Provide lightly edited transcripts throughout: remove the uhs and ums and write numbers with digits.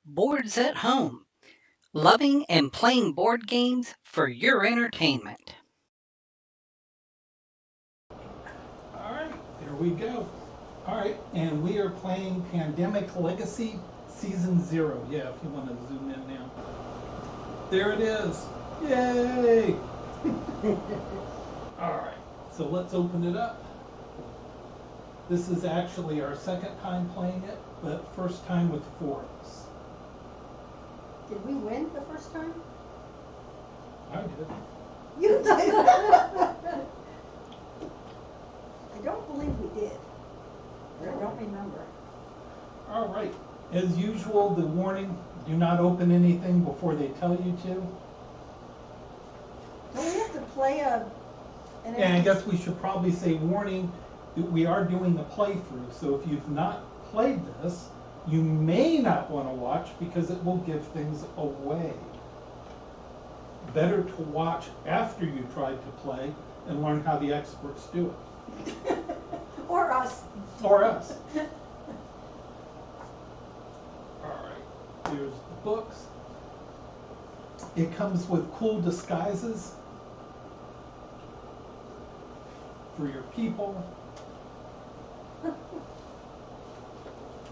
Boards at Home, loving and playing board games for your entertainment. All right, there we go. All right, and we are playing Pandemic Legacy Season 0. Yeah, if you want to zoom in now. There it is. Yay! All right, so let's open it up. This is actually our second time playing it, but first time with 4 of us. Did we win the first time? I did. You did. I don't believe we did. Or I don't remember. All right, as usual, the warning, do not open anything before they tell you to. Well, we have to play And I guess we should probably say warning, that we are doing a playthrough, so if you've not played this, you may not want to watch because it will give things away. Better to watch after you tried to play and learn how the experts do it. Or us. Or us. Alright, here's the books. It comes with cool disguises for your people.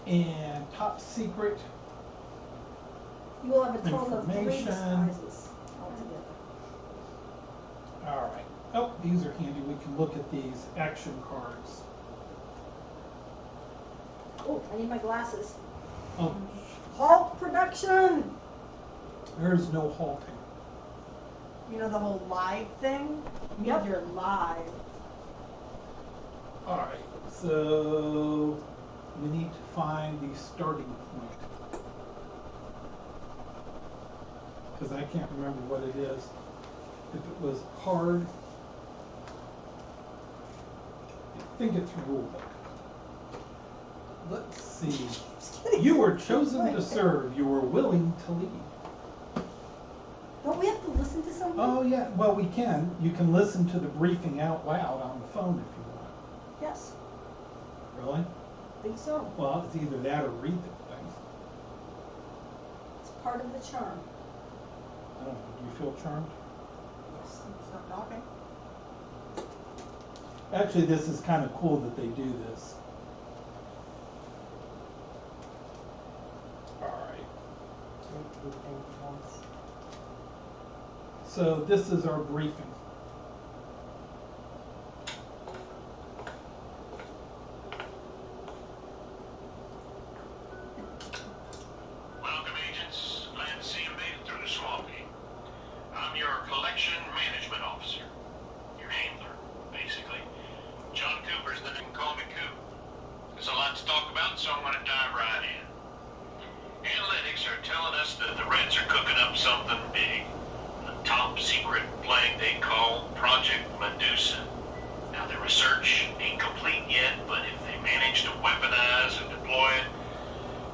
And top secret You will have a total of 3 information. disguises altogether. All right. Oh, these are handy. We can look at these action cards. Oh, I need my glasses. Oh, Halt production! there's no halting. You know the whole live thing? Yep. You're live. All right. So we need to find the starting point. Because I can't remember what it is. If it was hard, I think it's rule book. Let's see. You were chosen to serve. You were willing to lead. Don't we have to listen to something? Oh yeah. Well, we can. You can listen to the briefing out loud on the phone if you want. Yes, Really? I think so. Well, it's either that or read the things. It's part of the charm. I don't know. Do you feel charmed? Yes. Stop talking. Actually, this is kind of cool that they do this. All right. So this is our briefing. Welcome, agents. Glad to see you made it through the swamping. I'm your collection management officer. Your handler, basically. John Cooper's the name. Call me Coop. There's a lot to talk about, so I'm going to dive right in. Analytics are telling us that the Reds are cooking up something big. A top secret plague they call Project Medusa. Now, their research ain't complete yet, but if they manage to weaponize and deploy it,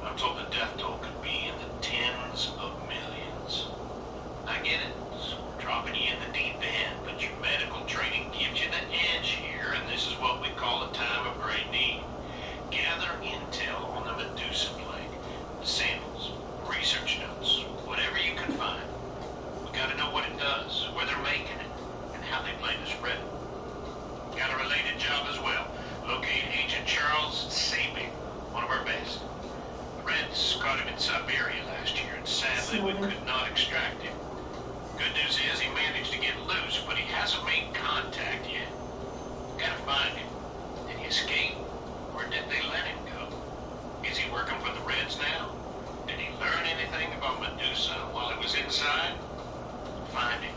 I'm told the death toll could be in the tens of millions. I get it. So we're dropping you in the deep end, but your medical training gives you the edge here, and this is what we call a time of great need. Gather intel on the Medusa plague, samples, research notes, whatever you can find. We gotta know what it does, where they're making it, and how they plan to spread it. Got a related job as well. Locate Agent Charles Sabin, one of our best. The Reds caught him in Siberia last year, and sadly we could not extract him. Good news is he managed to get loose, but he hasn't made contact yet. Gotta find him. Did he escape, or did they let him go? Is he working for the Reds now? Did he learn anything about Medusa while he was inside? Find him,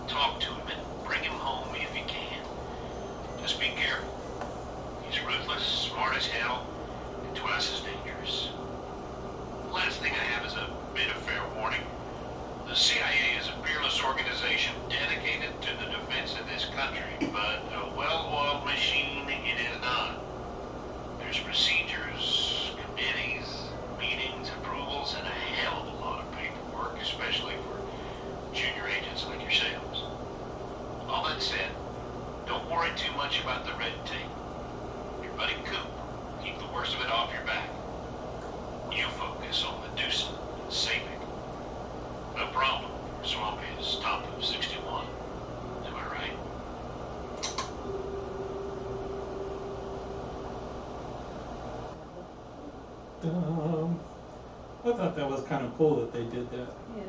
talk to him, and bring him home if you can. Just be careful. He's ruthless, smart as hell, and twice as dangerous. Last thing I have is a bit of fair warning. The CIA is a fearless organization dedicated to the defense of this country, but a well-oiled machine it is not. There's procedures, committees, meetings, approvals, and a hell of a lot of paperwork, especially for junior agents like yourselves. All that said, don't worry too much about the red tape. Your buddy Coop will keep the worst of it off your back. You focus on Medusa Swampy is top of 61. Am I right? I thought that was kind of cool that they did that. Yeah.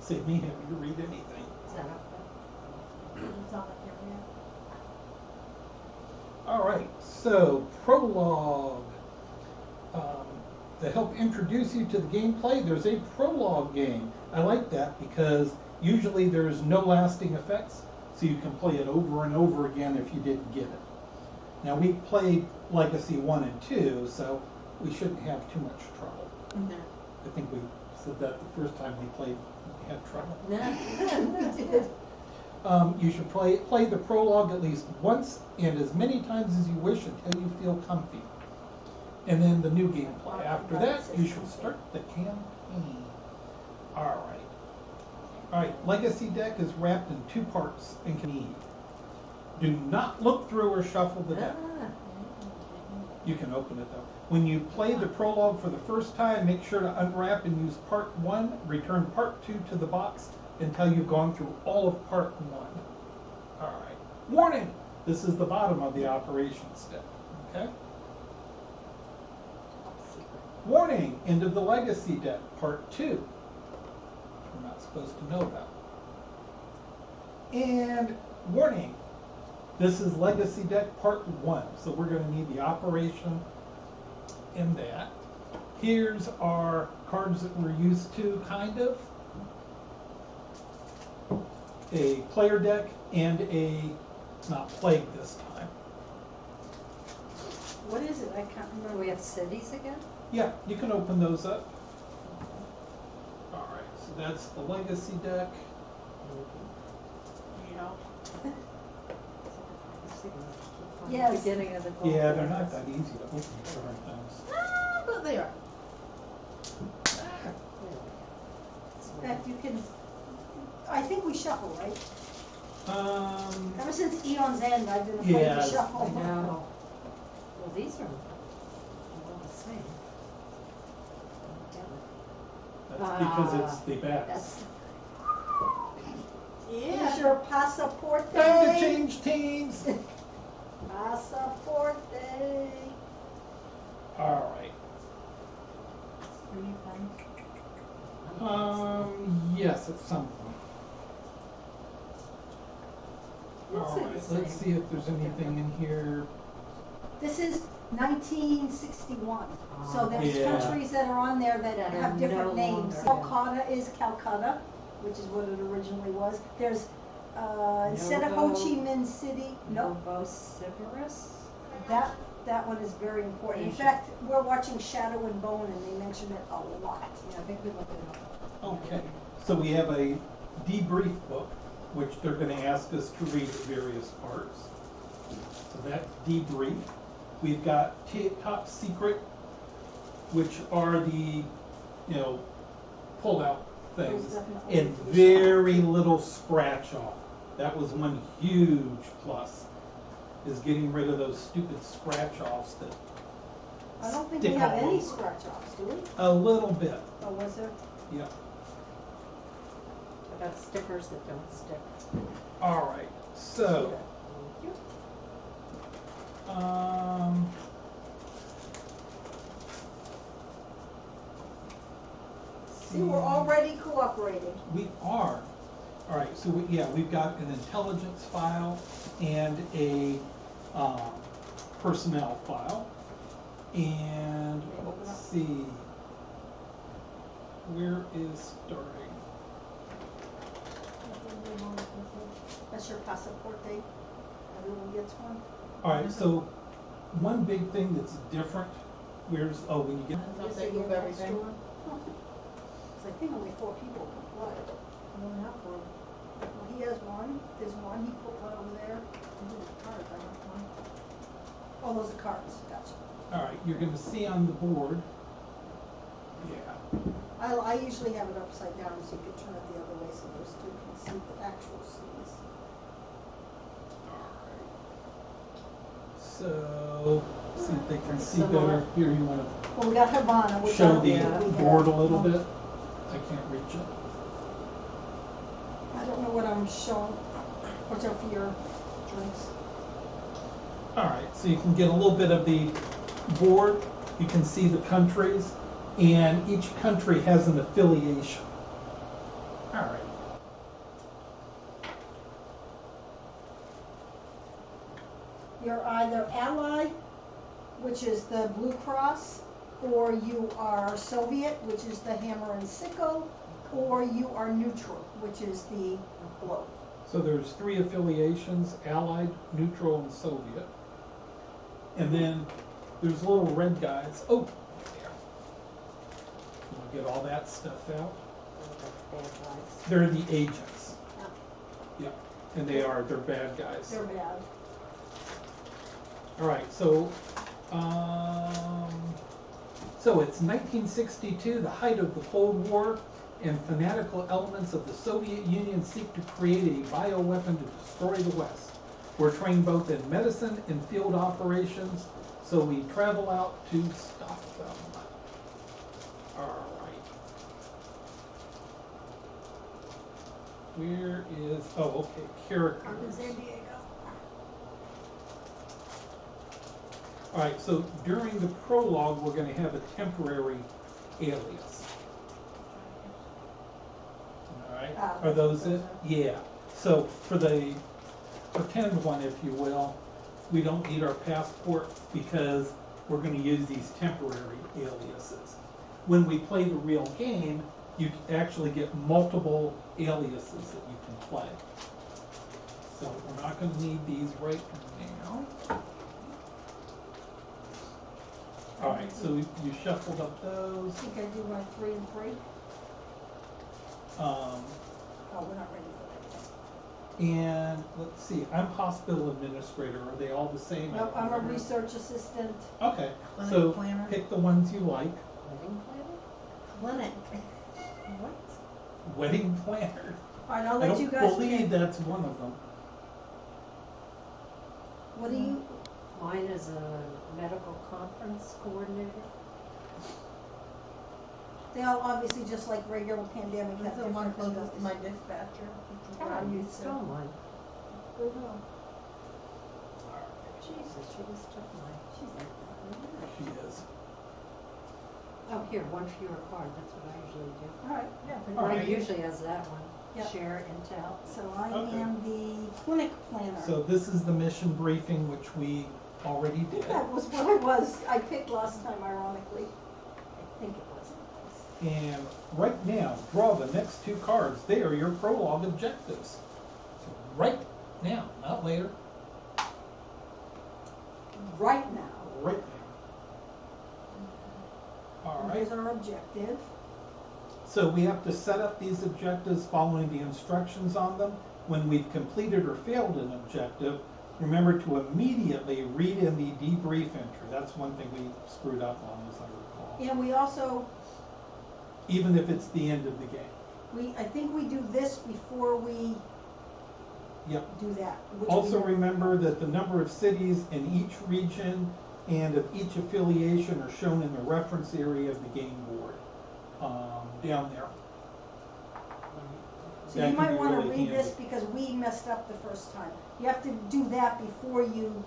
Save me having to read anything. Is that up It's not like here, All right, so prologue. To help introduce you to the gameplay, there's a prologue game. I like that because usually there's no lasting effects, so you can play it over and over again if you didn't get it. Now we played Legacy 1 and 2, so we shouldn't have too much trouble. No. I think we said that the first time we played, we had trouble. No. You should play the prologue at least once and as many times as you wish until you feel comfy. And then the new gameplay. After that, you should start the campaign. All right, Legacy deck is wrapped in 2 parts and can need. Do not look through or shuffle the deck. You can open it though. When you play the prologue for the first time, make sure to unwrap and use part 1, return part 2 to the box until you've gone through all of part 1. All right. Warning! This is the bottom of the operations deck, okay? Warning! End of the Legacy deck, part 2. Which we're not supposed to know about. And warning! This is Legacy deck part 1, so we're going to need the operation in that. Here's our cards that we're used to, kind of. A player deck and a, it's not plague this time. What is it? I can't remember. We have cities again? Yeah, you can open those up. All right, so that's the Legacy deck. you know. Yes. Beginning of the gold. Yeah, they're not that easy to open sometimes. But they are. Ah, In Beth, you can, I think we shuffle, right? Ever since Eon's End, I've been afraid to Yes. shuffle. I know. Well, these are all the same. that's because it's the backs. That's, Yeah. Here's your passaporte. Time to change teams. Passaporte. All right. Are you fun? Yes, at some point. Looks All like right, the let's same. see if there's anything in here. This is 1961, so there's Yeah. countries that are on there that That are have different no names. longer. Calcutta is Calcutta, which is what it originally was. There's, instead of Ho Novo- Chi Minh City, no, Novosibirsk? that one is very important. In Asia. fact, we're watching Shadow and Bone and they mention it a lot. Yeah, I think we looked it up. Okay, so we have a debrief book, which they're going to ask us to read at various parts. So that's debrief. We've got top secret, which are the, pull-out things, Those definitely and include very little scratch-off. That was one huge plus, is getting rid of those stupid scratch-offs that I don't think we stick have all any over. scratch-offs, do we? A little bit, Oh, was there? yeah. About stickers that don't stick. All right, so, See, we're already cooperating. we are. All right, so we've got an intelligence file and a personnel file. And let's see, where is starting? That's your passport date. Everyone gets one. All right, so one big thing that's different, when you get, Yes, they move get an everything. extra one. Huh. 'Cause I think only 4 people can play. I don't have 4. Well, he has one. There's one. He put one over there. These are the cards. I have one. Oh, those are cards. Gotcha. all right, you're gonna see on the board. Yeah. I usually have it upside down so you can turn it the other way so those 2 can see the actual scenes. Alright. So, see if they can see Similar. better. Here, you wanna Well, we got Havana, which show I the don't think we board a have. little bit? I can't reach it. Sean, watch out for your drinks. All right, so you can get a little bit of the board. You can see the countries, and each country has an affiliation. All right. You're either Allied, which is the Blue Cross, or you are Soviet, which is the hammer and sickle, or you are neutral, which is the globe. So there's 3 affiliations: Allied, Neutral, and Soviet. And then there's little red guys. Oh, there. You want to get all that stuff out? They're the agents. Yeah, and they're bad guys. They're bad. All right, so it's 1962, the height of the Cold War, and fanatical elements of the Soviet Union seek to create a bioweapon to destroy the West. We're trained both in medicine and field operations, so we travel out to stop them. All right. Where is, oh, okay, Up in characters. San Diego. All right, so during the prologue, we're going to have a temporary alias. All right, are those it? Yeah. So for the pretend one, if you will, we don't need our passport because we're going to use these temporary aliases. When we play the real game, you actually get multiple aliases that you can play. So we're not going to need these right now. All right, so you shuffled up those. I think I do my 3 and 3. Oh, we're not ready for that yet. And let's see, I'm hospital administrator. Are they all the same? Nope, I'm a research assistant. Okay, Clinic so planner. pick the ones you like. Wedding planner? Clinic. What? Wedding planner. All right, I'll I let you don't guys believe pick. that's one of them. What do you, Mine is a medical conference coordinator. they all obviously just like regular pandemic have That's the one different closest to things. my dispatcher. which is Oh, where I'm you used to. stole mine. Good one. Jesus, she just took mine. She's like that. She is. Oh, here, one fewer card, that's what I usually do. All right, Yeah. All Mine right. usually has that one. Yep. Share Intel. so I Okay. am the clinic planner. So this is the mission briefing, which we already did. That was what I picked last time, ironically. I think it was. And right now, draw the next 2 cards. They are your prologue objectives. So right now, not later, Right now. right now. All And right. here's our objective. So we have to set up these objectives following the instructions on them. When we've completed or failed an objective, remember to immediately read in the debrief entry. That's one thing we screwed up on, as I recall. And we also, Even if it's the end of the game. I think we do this before we Yep. do that. which Also we- remember that the number of cities in each region and of each affiliation are shown in the reference area of the game board, down there. So That you can might be wanna really read this handy. because we messed up the first time. You have to do that before you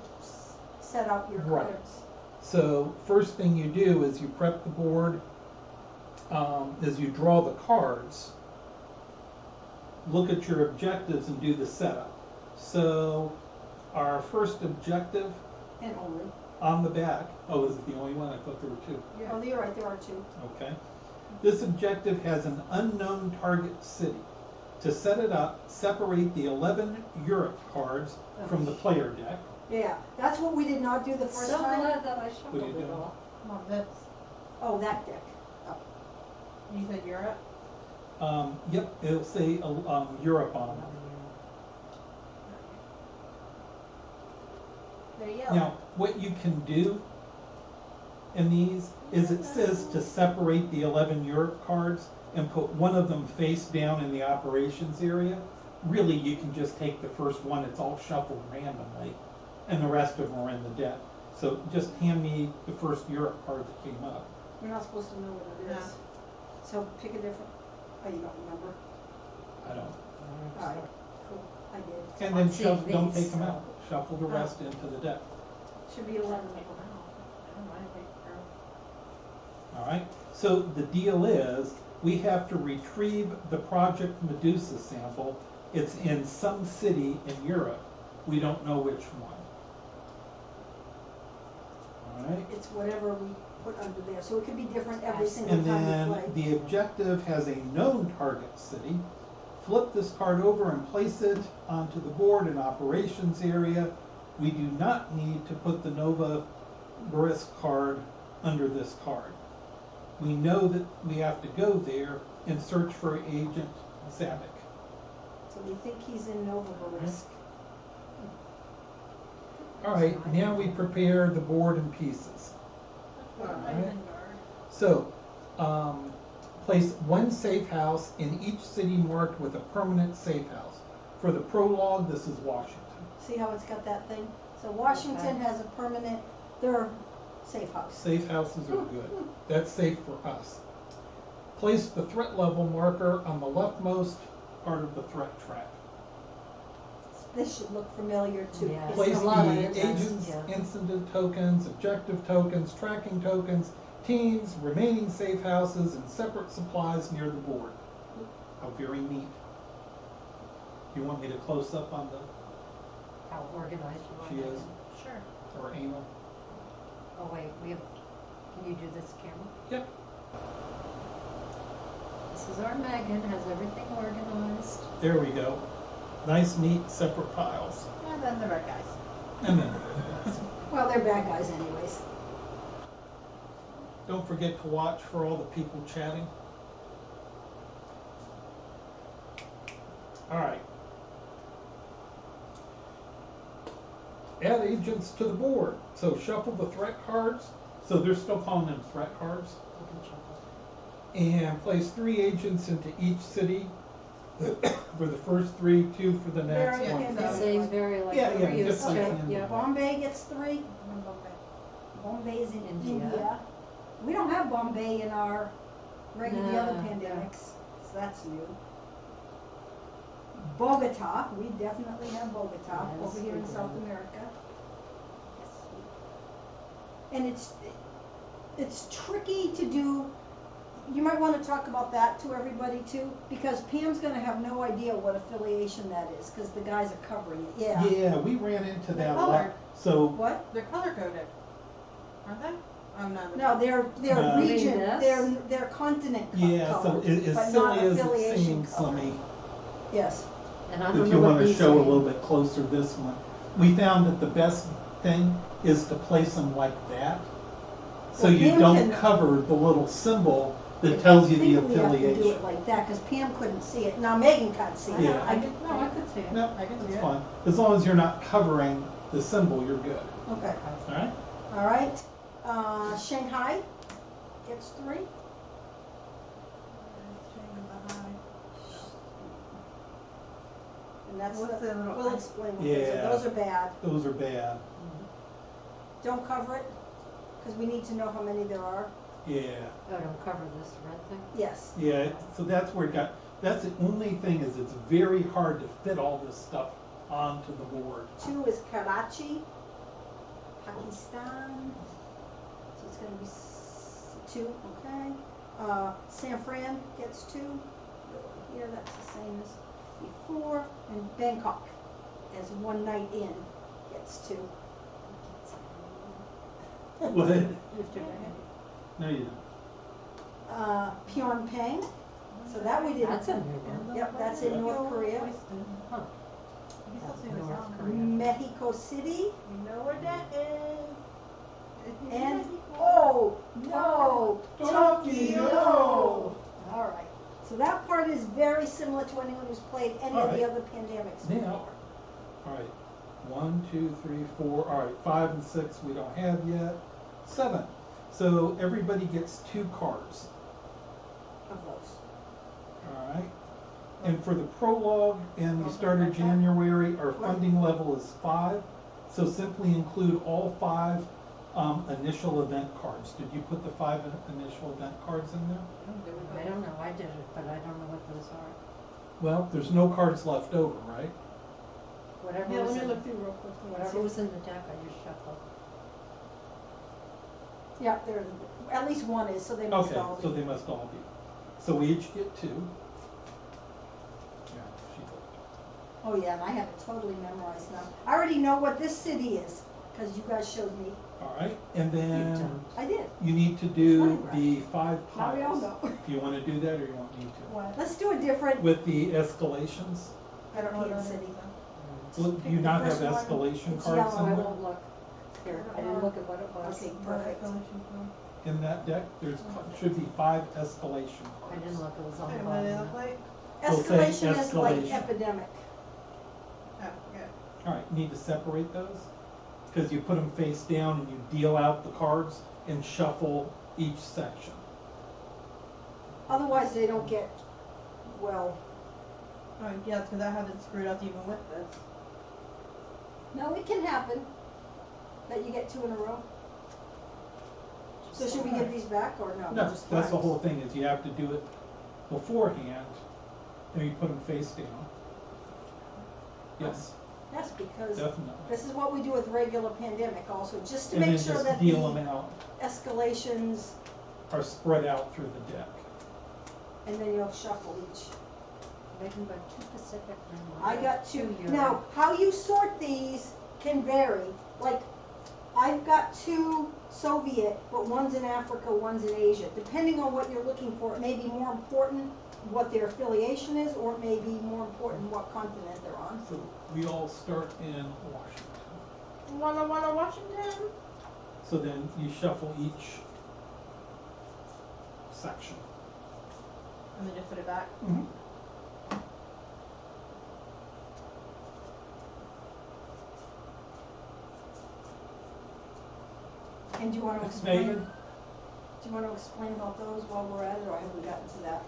set out your Right. cards. So first thing you do is you prep the board, as you draw the cards, look at your objectives and do the setup. So our first objective And only. on the back, oh, is it the only one? I thought there were 2. Oh, you're right, there are 2. Okay. This objective has an unknown target city. To set it up, separate the 11 Europe cards from the player deck. Yeah, that's what we did not do the first So time. glad that I What are shuffled you it doing? all. Come on, that's, Oh, that deck. you said Europe? Yep, it'll say Europe on them. There you go. Now, what you can do in these is it says to separate the 11 Europe cards and put one of them face down in the operations area. Really, you can just take the first one, it's all shuffled randomly, and the rest of them are in the deck. So just hand me the first Europe card that came up. You're not supposed to know what it is. So pick a different, oh, you don't remember? I don't. Alright, cool. And then seeing don't these, take them so- out, shuffle the rest into the deck. Should be 11. All right, so the deal is, we have to retrieve the Project Medusa sample. It's in some city in Europe. We don't know which one. All right, It's whatever we put under there, so it could be different every single and time then we play. the objective has a known target city. Flip this card over and place it onto the board in operations area. We do not need to put the Nova Borisk card under this card. We know that we have to go there and search for Agent Savick. So we think he's in Nova Borisk. All right, now we prepare the board in pieces. Alright. So, place one safe house in each city marked with a permanent safe house. For the prologue, this is Washington. See how it's got that thing? So Washington has a permanent, their safe house. Safe houses are good. That's safe for us. Place the threat level marker on the leftmost part of the threat track. This should look familiar too. Yeah. It's Place a lot of the it does, agents, yeah. incident tokens, objective tokens, tracking tokens, teams, remaining safe houses, and separate supplies near the board. How very neat. You want me to close up on the, How organized you are. She is. Sure. or anal? Oh, wait, can you do this camera? Yep. This is our Megan, has everything organized. There we go. Nice, neat, separate piles. And then the red guys. And then, Well, they're bad guys anyways. don't forget to watch for all the people chatting. All right. Add agents to the board. So shuffle the threat cards. So they're still calling them threat cards. You can shuffle. And place 3 agents into each city. For the first 3, 2 for the next Very one. good. That seems very like Yeah, the yeah, Rios just like trip, India. yeah. Bombay gets 3. Bombay is in India. India. We don't have Bombay in our regular, the other No, pandemics, so that's new. Bogota, we definitely have Bogota Yes, over here we in do. South America. And it's tricky to do. You might want to talk about that to everybody too, because Pam's gonna have no idea what affiliation that is, because the guys are covering it, yeah. Yeah, we ran into that a lot. colored. So, What? They're color coded, aren't they? I'm not. No, they're No. region, This? they're continent yeah, so colored, as but silly not as it affiliation seems, colored. Slimmy, Yes, And I don't if know you what want to these show a mean. little bit closer this one, we found that the best thing is to place them like that. So Well, you Pam don't can- cover the little symbol that tells you I the think we have to do it affiliation. like that, because Pam couldn't see it, now Megan can't see it. Yeah. I did, no, I could see it. No, I could see that's it. fine. As long as you're not covering the symbol, you're good. Okay, All right? all right, Shanghai gets 3. And that's What's the little- we'll explain what those are, Yeah. those are bad. Those are bad. Don't cover it, because we need to know how many there are. Yeah. Oh, don't cover this red thing? Yes, Yeah, so that's where it got, that's the only thing is it's very hard to fit all this stuff onto the board. 2 is Karachi, Pakistan, so it's gonna be 2, okay. San Fran gets 2, here, that's the same as before, and Bangkok, as one night in, gets 2. What? Lift it right. No, you don't. Pyeongchang, so that we didn't. That's a new one. Yep, that's in North Korea. Huh. He's That's still seeing North us. Korea. Mexico City, You know where that is. and, oh, no, Tokyo! All right, so that part is very similar to anyone who's played any of the All right. other pandemics. Now, all right, 1, 2, 3, 4, all right, 5 and 6 we don't have yet. 7. So everybody gets 2 cards, Of those. all right? And for the prologue, and we started January, our funding level is 5. So simply include all 5 initial event cards. Did you put the 5 initial event cards in there? I don't know, I did it, but I don't know what those are. Well, there's no cards left over, right? Whatever Yeah, was let me in, look through real quick. whatever was in the deck, I just shuffled. Yeah, there, at least one is, so they must Okay, all be. so they must all be. So we each get 2. Yeah, she did. Oh yeah, and I have it totally memorized now. I already know what this city is, because you guys showed me. All right, and then don't. I did. you need to do Funny, the 5 Now we all piles. know. Do you want to do that, or you want me to? What? Let's do a different With the escalations? I don't know what European that city. is. Well, do Pick you the not have first one. escalation It's cards yellow. Oh, I in there? won't look. Here, I didn't look at what it was. Okay, What perfect. escalation from? In that deck, there's, should be 5 escalation cards. I didn't look, it was on Wait, the what do they look bottom. like? They'll say Escalation is like escalation. epidemic. Oh, yeah. All right, you need to separate those, because you put them face down and you deal out the cards and shuffle each section. Otherwise, they don't get, well, Oh, yeah, because I have it screwed up even with this. no, it can happen that you get 2 in a row. So should we give these back or no? No, Just that's the ones? whole thing, is you have to do it beforehand, and you put them face down. Yes, Yes, because definitely. this is what we do with regular pandemic also, just to And make then sure just that deal the them out, escalations, are spread out through the deck. and then you'll shuffle each. Making about 2 Pacific and I got 2. Euro. Now, how you sort these can vary. Like, I've got 2 Soviet, but one's in Africa, one's in Asia. Depending on what you're looking for, it may be more important what their affiliation is, or it may be more important what continent they're on. So we all start in Washington. Wanna Washington? So then you shuffle each section. And then just put it back. Mm-hmm. And do you want to It's explain? Megan. Do you want to explain about those while we're at it, or have we gotten to that?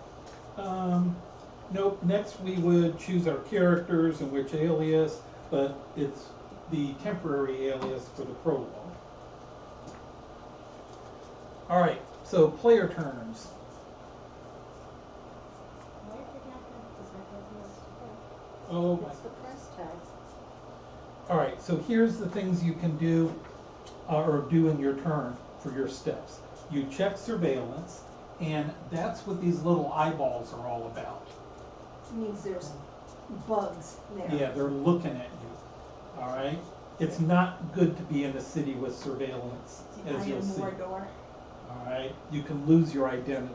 Nope, next we would choose our characters and which alias, but it's the temporary alias for the prologue. All right, so player turns. Oh my. It's the price tags. All right, so here's the things you can do, or do in your turn for your steps. You check surveillance, and that's what these little eyeballs are all about. It means there's bugs there. Yeah, they're looking at you, all right? It's not good to be in a city with surveillance, as you'll see. Door. All right, you can lose your identity.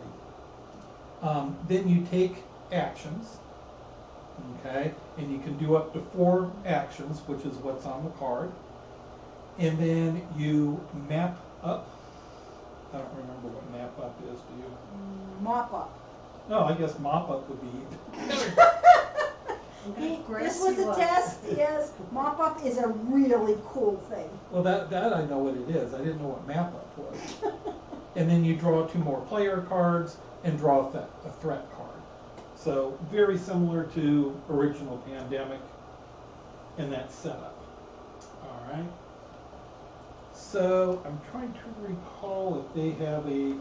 Then you take actions, okay? And you can do up to 4 actions, which is what's on the card. And then you map up. I don't remember what map up is, do you? Mop up. No, I guess mop up would be This was a test, yes. Mop up is a really cool thing. well, that I know what it is. I didn't know what map up was. And then you draw 2 more player cards and draw a threat card. So very similar to original Pandemic in that setup. All right. So I'm trying to recall if they have a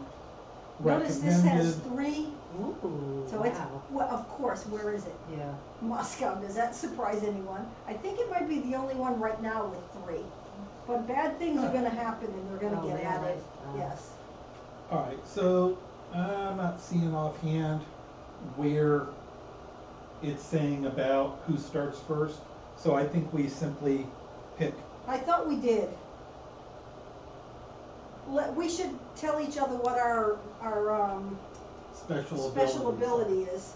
Notice this has recommended. 3, Ooh, so it's, wow. well, of course, where is it? Yeah. Moscow, does that surprise anyone? I think it might be the only one right now with 3. But bad things are gonna happen and they're gonna Oh, get added, really? yes. All right. So I'm not seeing offhand where it's saying about who starts first. So I think we simply pick. I thought we did. We should tell each other what our special ability is.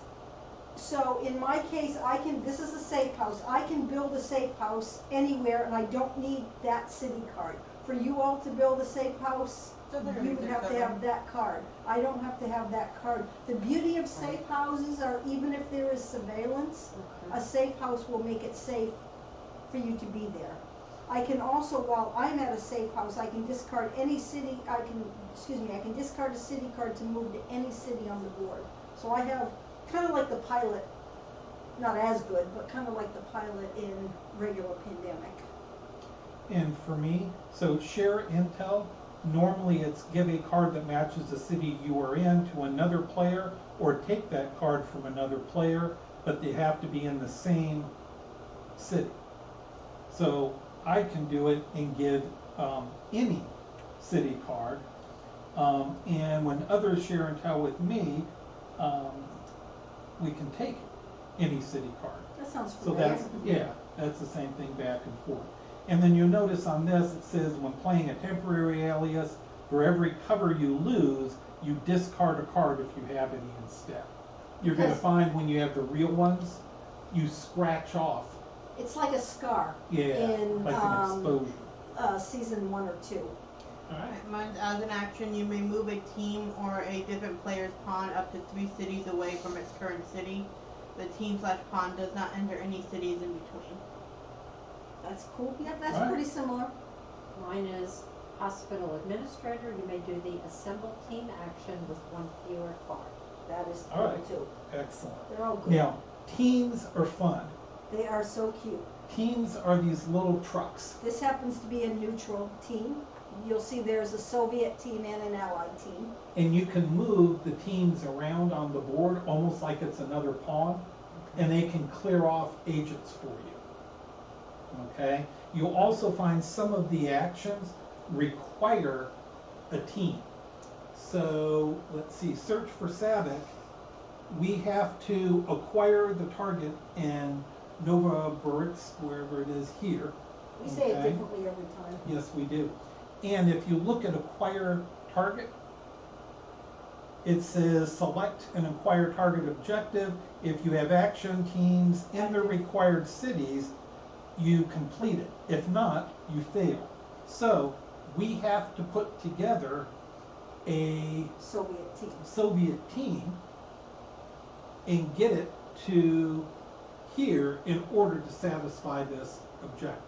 So in my case, this is a safe house. I can build a safe house anywhere and I don't need that city card. For you all to build a safe house, So they're you would have to have that card. I don't have to have that card. The beauty of safe houses are even if there is surveillance, a safe house will make it safe for you to be there. I can also, while I'm at a safe house, I can discard any city, I can discard a city card to move to any city on the board. So I have kind of like the pilot, not as good, but kind of like the pilot in regular Pandemic. And for me, so share intel, normally it's give a card that matches the city you are in to another player, or take that card from another player, but they have to be in the same city. So I can do it and give any city card. And when others share and tell with me, we can take any city card. That sounds So familiar. that's, yeah, that's the same thing back and forth. And then you'll notice on this, it says when playing a temporary alias, for every cover you lose, you discard a card if you have any instead. You're gonna Yes. find when you have the real ones, you scratch off, It's like a scar in, like an exposure. season 1 or 2. Alright, Mine's as an action, you may move a team or a different player's pawn up to 3 cities away from its current city. The team/pawn does not enter any cities in between. That's cool. Yeah, that's Right. pretty similar. Mine is hospital administrator, you may do the assemble team action with 1 fewer card. That is All cool right. too. excellent. They're all good. Now, teams are fun. They are so cute. Teams are these little trucks. This happens to be a neutral team. You'll see there's a Soviet team and an Allied team. And you can move the teams around on the board almost like it's another pawn, and they can clear off agents for you. Okay? You'll also find some of the actions require a team. So, let's see, search for Savick. We have to acquire the target in Novosibirsk, wherever it is here. We say it Okay. differently every time. Yes, we do. And if you look at acquire target, it says select an acquire target objective. If you have action teams in the required cities, you complete it. If not, you fail. So we have to put together a Soviet team. Soviet team and get it to here in order to satisfy this objective.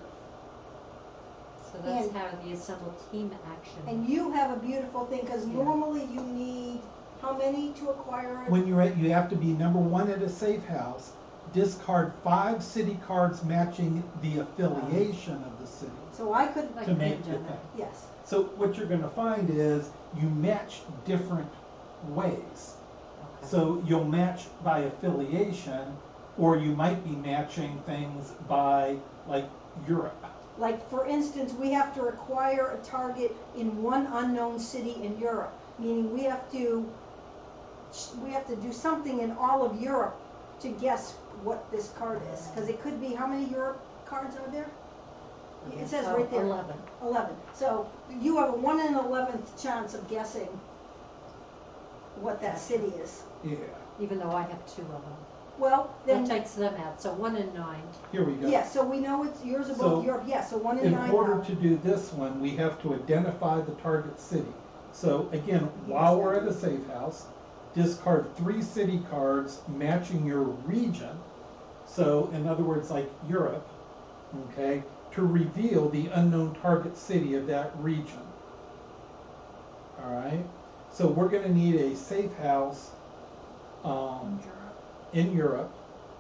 So that's And- how the assemble team action. And you have a beautiful thing, because Yeah. normally you need, how many to acquire it? When you're at, you have to be number 1 at a safe house, discard 5 city cards matching the affiliation of the city So I could, Like to make I've the done thing. it. yes. So what you're gonna find is you match different ways. Okay. So you'll match by affiliation, or you might be matching things by like Europe. Like, for instance, we have to acquire a target in one unknown city in Europe, meaning we have to do something in all of Europe to guess what this card is, because it could be, how many Europe cards are there? It says right there. 11. 11. So you have a 1 in 11th chance of guessing what that city is. Yeah, Even though I have 2 of them. Well, That then, takes them out, so 1 in 9. here we go. yeah, so we know it's, yours are So, both Europe, yeah, so 1 in In 9 order now. to do this one, we have to identify the target city. So again, while we're at a safe house, discard 3 city cards matching your region. So in other words, like Europe, okay, to reveal the unknown target city of that region. All right, so we're gonna need a safe house in Europe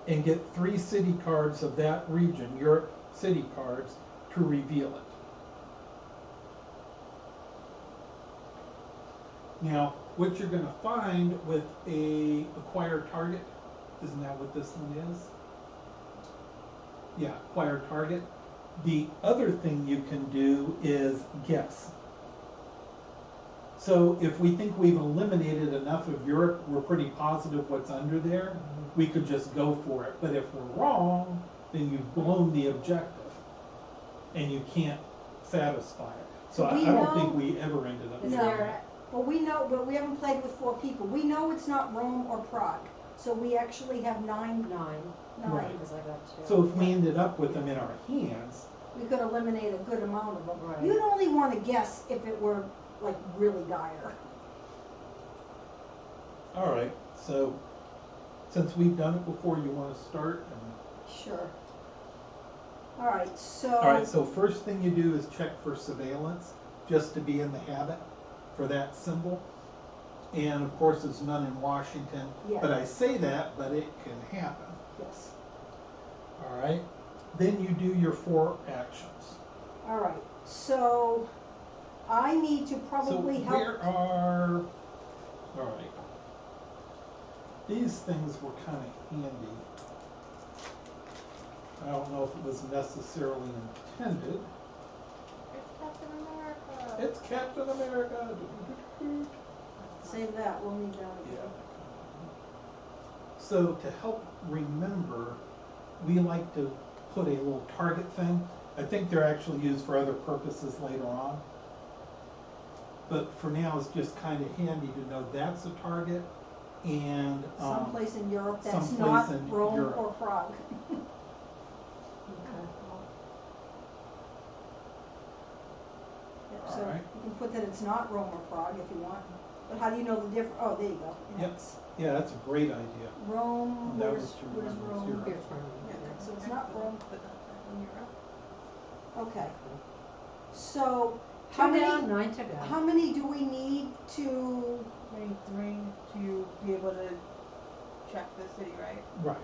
and get 3 city cards of that region, Europe city cards, to reveal it. Now, what you're gonna find with a acquired target, isn't that what this one is? Yeah, acquired target. The other thing you can do is guess. So if we think we've eliminated enough of Europe, we're pretty positive what's under there, we could just go for it. But if we're wrong, then you've blown the objective and you can't satisfy it. So I We don't think know- we ever ended up Is doing No, there- but we know, but we haven't played with 4 people. We know it's not Rome or Prague, so we actually have 9. 9. Right. Because I got 2. So if we ended up with them in our hands, We could eliminate a good amount of them. Right. You'd only want to guess if it were like really dire. all right, so since we've done it before, you want to start? And- Sure. All right, All right, so first thing you do is check for surveillance, just to be in the habit for that symbol. And of course, there's none in Washington, Yeah. but I say that, but it can happen. Yes. All right, then you do your 4 actions. All right, so I need to So probably help. where are, all right. These things were kind of handy. I don't know if it was necessarily intended. It's Captain America. It's Captain America. Save that, we'll need that Yeah. again. So to help remember, we like to put a little target thing. I think they're actually used for other purposes later on. But for now, it's just kind of handy to know that's a target and, Someplace in Europe that's someplace not in Rome Europe. or Prague. Yep, so Alright. you can put that it's not Rome or Prague if you want, but how do you know the difference? Oh, there you go. Yep. It's yeah, that's a great idea. Rome, That where's, was to where's remember Rome? Europe. Here's Rome. Yeah, so it's not Rome. Put that back in Europe. Okay. So, how Two down, many, 9 to go. how many do we need to, We need 3 to be able to check the city, right? Right.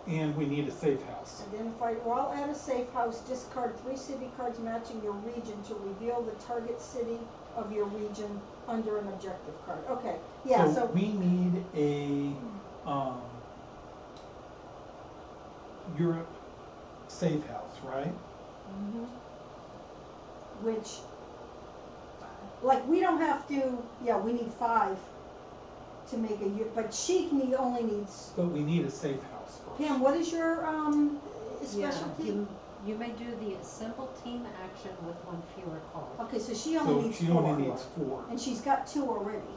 And we need a safe house. identify, while at a safe house, discard 3 city cards matching your region to reveal the target city of your region under an objective card. Okay, yeah, so, we need a, Europe safe house, right? mhm. Which, like, we don't have to, yeah, we need 5 to make a, but she only needs, But we need a safe house first. Pam, what is your, Yeah, specialty? you may do the assemble team action with 1 fewer card. Okay, so she only needs 4. So she only needs 4. And she's got 2 already,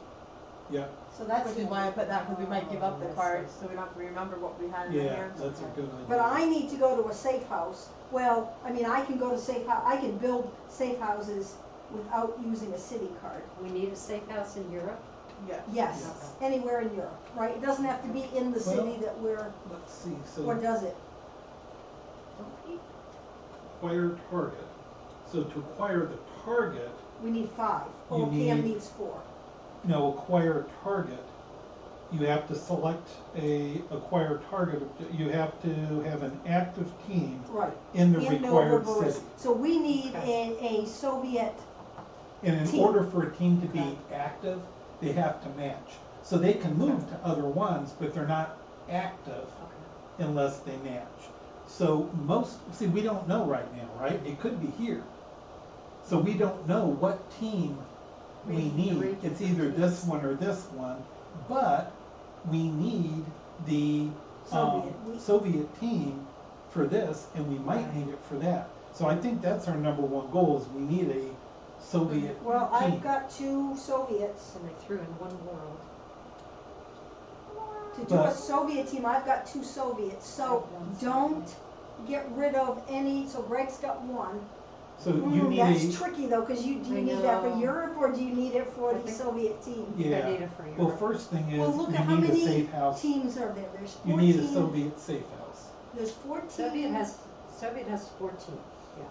Yeah, so that's. Which is why I put that, because we might give up the cards, so we don't have to remember what we had in our yeah, hands. that's a good idea. But I need to go to a safe house. Well, I mean, I can go to safe house, I can build safe houses without using a city card. We need a safe house in Europe. Yeah. Yes, anywhere in Europe, right? It doesn't have to be in the city Well- that we're, Let's see, or so does it? acquire target. So to acquire the target, We need 5. Oh, You Pam need- needs 4. no, acquire target, you have to select a acquire target. You have to have an active team Right. in the In required November. city. So we need Okay. a Soviet, And in Team. order for a team to be Okay. active, they have to match. So they can move to other ones, but they're not active Okay. unless they match. So see, we don't know right now, right? It could be here. So we don't know what team we Region, need. region. It's either this one or this one, but we need the Soviet team for this, and we might need it for that. So I think that's our number 1 goal, is we need a Soviet well, team. I've got 2 Soviets. And they threw in 1 world. To do a But- Soviet team, I've got 2 Soviets, so don't get rid of any, so Greg's got 1. So you need That's a, tricky though, cause do you I need that for know. Europe or do you need it for I the think- Soviet team? I yeah. need it for Well, Europe. first thing is, Well, look you at how need a many safe house. teams are there, there's You 14. need a Soviet safe house. There's 14. Soviet has 14. Yeah.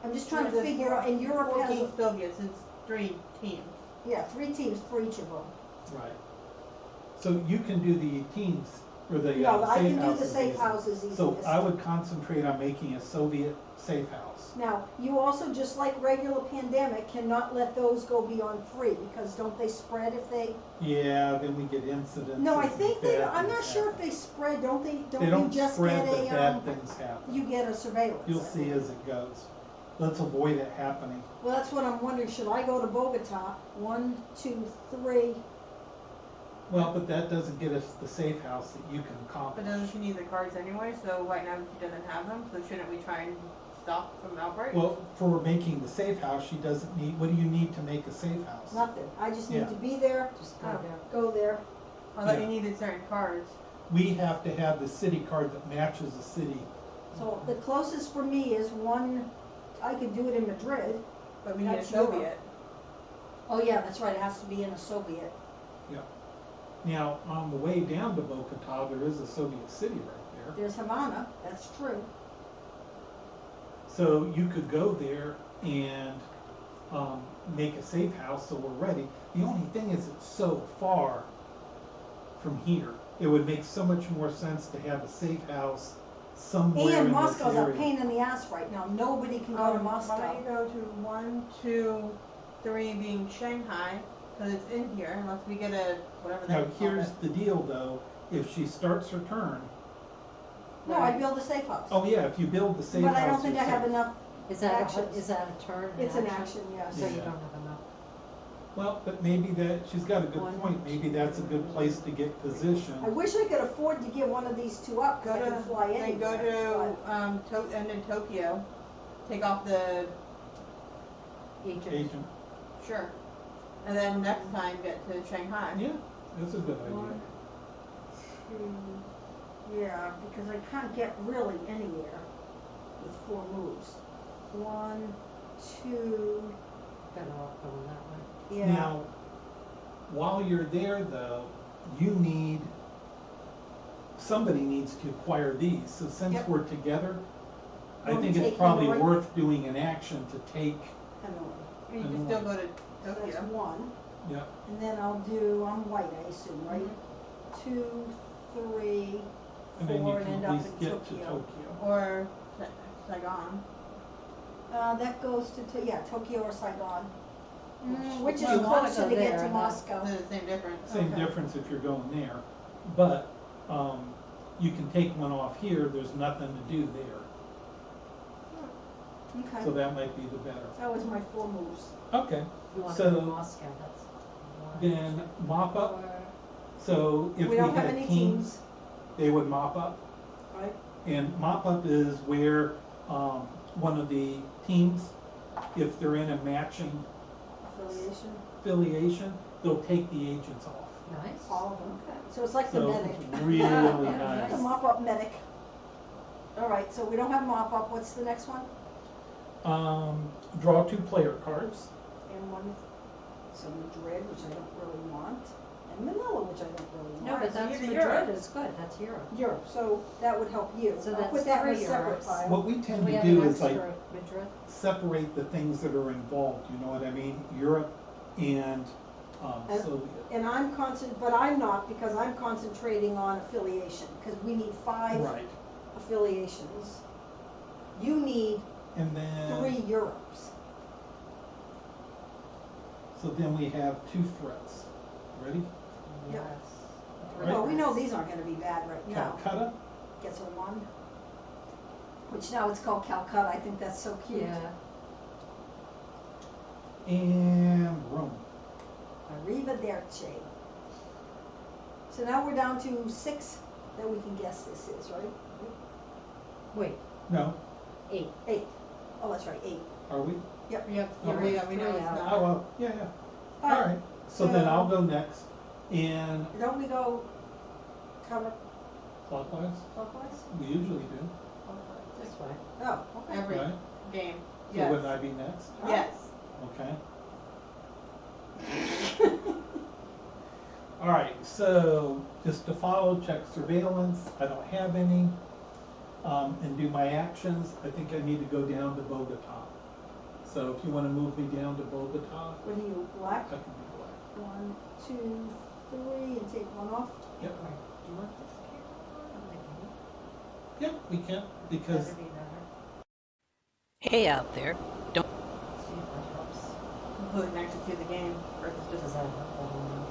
I'm just trying to There's figure out, and Europe has, 14 Soviets, it's 3 teams. yeah, 3 teams for each of them. Right. So you can do the teams, or the No, I safe can do the houses safe easy. houses easiest. So I would concentrate on making a Soviet safe house. Now, you also, just like regular pandemic, cannot let those go beyond 3, because don't they spread if they? Yeah, then we get incidents. No, I and think bad I'm things not sure if happen. they spread, don't They you don't just spread, get but a, bad things happen. you get a surveillance? You'll see as it goes. Let's avoid it happening. Well, that's what I'm wondering, should I go to Bogota? 1, 2, 3, Well, but that doesn't get us the safe house that you can But accomplish. doesn't she need the cards anyway, so right now she doesn't have them, so shouldn't we try and stop from outbreak? Well, for making the safe house, she doesn't need, what do you need to make a safe house? nothing, I just need Yeah. to be there, Just go Oh. there. go there. I thought yeah. you needed certain cards. We have to have the city card that matches the city. So the closest for me is 1, I could do it in Madrid. But we need a That's Europe. Soviet. Oh yeah, that's right, it has to be in a Soviet. Now, on the way down to Bogota, there is a Soviet city right there. There's Havana, that's true. So you could go there and make a safe house so we're ready. The only thing is it's so far from here. It would make so much more sense to have a safe house somewhere And in this Moscow's a area. pain in the ass right now, nobody can go to Why don't Moscow. you go to 1, 2, 3 being Shanghai, because it's in here, unless we get a, whatever Now, they call here's it. the deal though, if she starts her turn No, I build a safe house. Oh, yeah, if you build the safe house. But I don't think I you're have safe. enough, Is that Actions. is that a turn? it's an action, yes. So you Yeah. don't have enough. Well, but maybe that, she's got a good One, point, maybe that's a good place to get positioned. I wish I could afford to give one of these two up, Go cause I to, can fly then anywhere. go to, and in Tokyo, take off the, Agent. Agent, sure. And then next time get to Shanghai. yeah, that's a good idea. One, two, yeah, because I can't get really anywhere with 4 moves. 1, 2, Better off going that way. yeah. Now, while you're there though, somebody needs to acquire these, so since Yep. we're together, I Want think to it's take probably Hanoi? worth doing an action to take, Hanoi. You I can know. still go to So that's Tokyo. 1. yeah, And then I'm white, I assume, right? Mhm. 2, 3, and then 4, you and can end at up least in get to Tokyo. Tokyo. Or Saigon. That goes to, yeah, Tokyo or Saigon. Mm, Which is you wanna closer go to get there, to not- Moscow. They're the same difference. Same Okay. difference if you're going there, but, you can take one off here, there's nothing to do there, Okay. so that might be the better. That was my 4 moves. Okay, You want to go to so Moscow, that's one. then mop up, Four. so if We we don't have had any teams, teams, they would mop up. right? And mop-up is where, one of the teams, if they're in a matching Affiliation, affiliation, they'll take the agents off. Nice. all of them. So it's like the So medic. it's really Yeah, The nice. mop-up medic. All right, so we don't have mop-up, what's the next one? Draw 2 player cards. And one, so Madrid, which I don't really want, and Manila, which I don't really want. No, but that's Madrid Madrid is good, that's Europe. Europe, so that would help you. So I'll that's put that in a 3 separate Europes. file. What we tend we to have do an is like extra Madrid? separate the things that are involved, you know what I mean? Europe and And- Soviet. And but I'm not, because I'm concentrating on affiliation, because we need 5 Right, affiliations. You need and then, 3 Europes. so then we have 2 threats. Ready? Yes. Right. Well, we know these aren't gonna be bad right now. Calcutta Gets a 1. Which now it's called Calcutta, I think that's so cute. Yeah. and Rome. Arrivederci. So now we're down to 6 that we can guess this is, right? Wait, No, 8. 8. Oh, that's right, 8. are we? Yep, Oh, yeah, we know it's three out. not. Oh, well, yeah, yeah. All right, so then so- I'll go next, and Don't we go counterclockwise? clockwise, we usually do, This way. Oh, okay. Every right? game, So yes. wouldn't I be next? Yes. Okay. All right, so just to follow, check surveillance, I don't have any. And do my actions, I think I need to go down to Bogota. So if you wanna move me down to Bogota, What do you, black? I can be black. 1, 2, 3, and take 1 off. Yep, Right. Do you want this camera on the game? yep, we can, because, Better be better. Hey out there, See if that helps. Who can actually see the game versus Does just, that help? I don't know.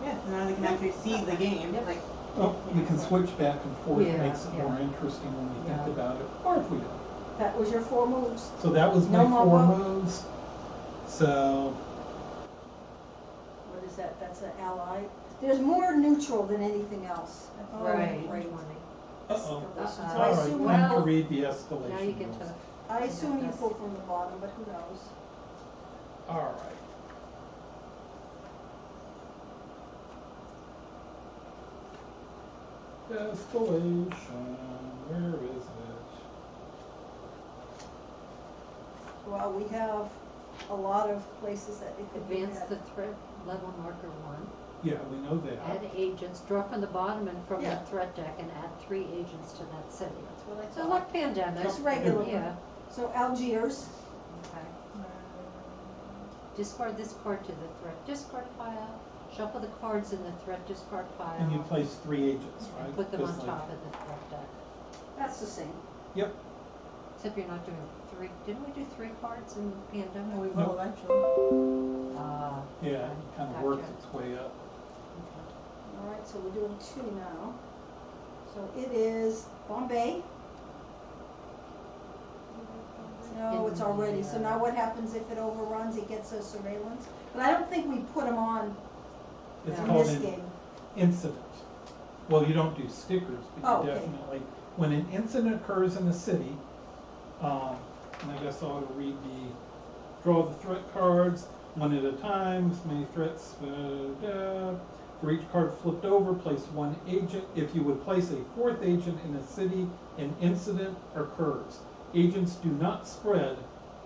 yeah, so now they can actually see the game, Yep. like, oh, we can switch back and forth, it Yeah, makes it more yeah. interesting when we Yeah. think about it, or if we don't. That was your 4 moves. So that was No my more 4 vote? moves. So, What is that? That's an ally. There's more neutral than anything else. Oh, Right. great. 20. uh-oh. Escalation. So I All right, assume, time to well, read the escalation Now you get rules. to. I assume you pull from the bottom, but who knows? All right. Escalation, where is it? Well, we have a lot of places that it could be Advance at. the threat level marker 1. Yeah, we know Add that. agents, draw from the bottom and from the Yeah. threat deck and add 3 agents to that city. That's what I So thought. like pandemic. Just regular. Yeah, So Algiers, okay. Discard this card to the threat discard pile. Shuffle the cards in the threat discard pile. And you place 3 agents, right? And put them on Just like- top of the threat deck. that's the same. Yep, Except you're not doing 3. Didn't we do 3 cards in pandemic? we Nope. will eventually. Ah. yeah, it kind of works Gotcha. its way up. Okay. All right, so we're doing 2 now. So So it is Bombay. No, it's already, so now what happens if it overruns, it gets a surveillance? But I don't think we put them on It's in called this an game. incident. Well, you don't do stickers, Oh, but you okay. definitely, when an incident occurs in the city, and I guess I'll read draw the threat cards, one at a time, as many threats, for each card flipped over, place one agent. If you would place a fourth agent in a city, an incident occurs. Agents do not spread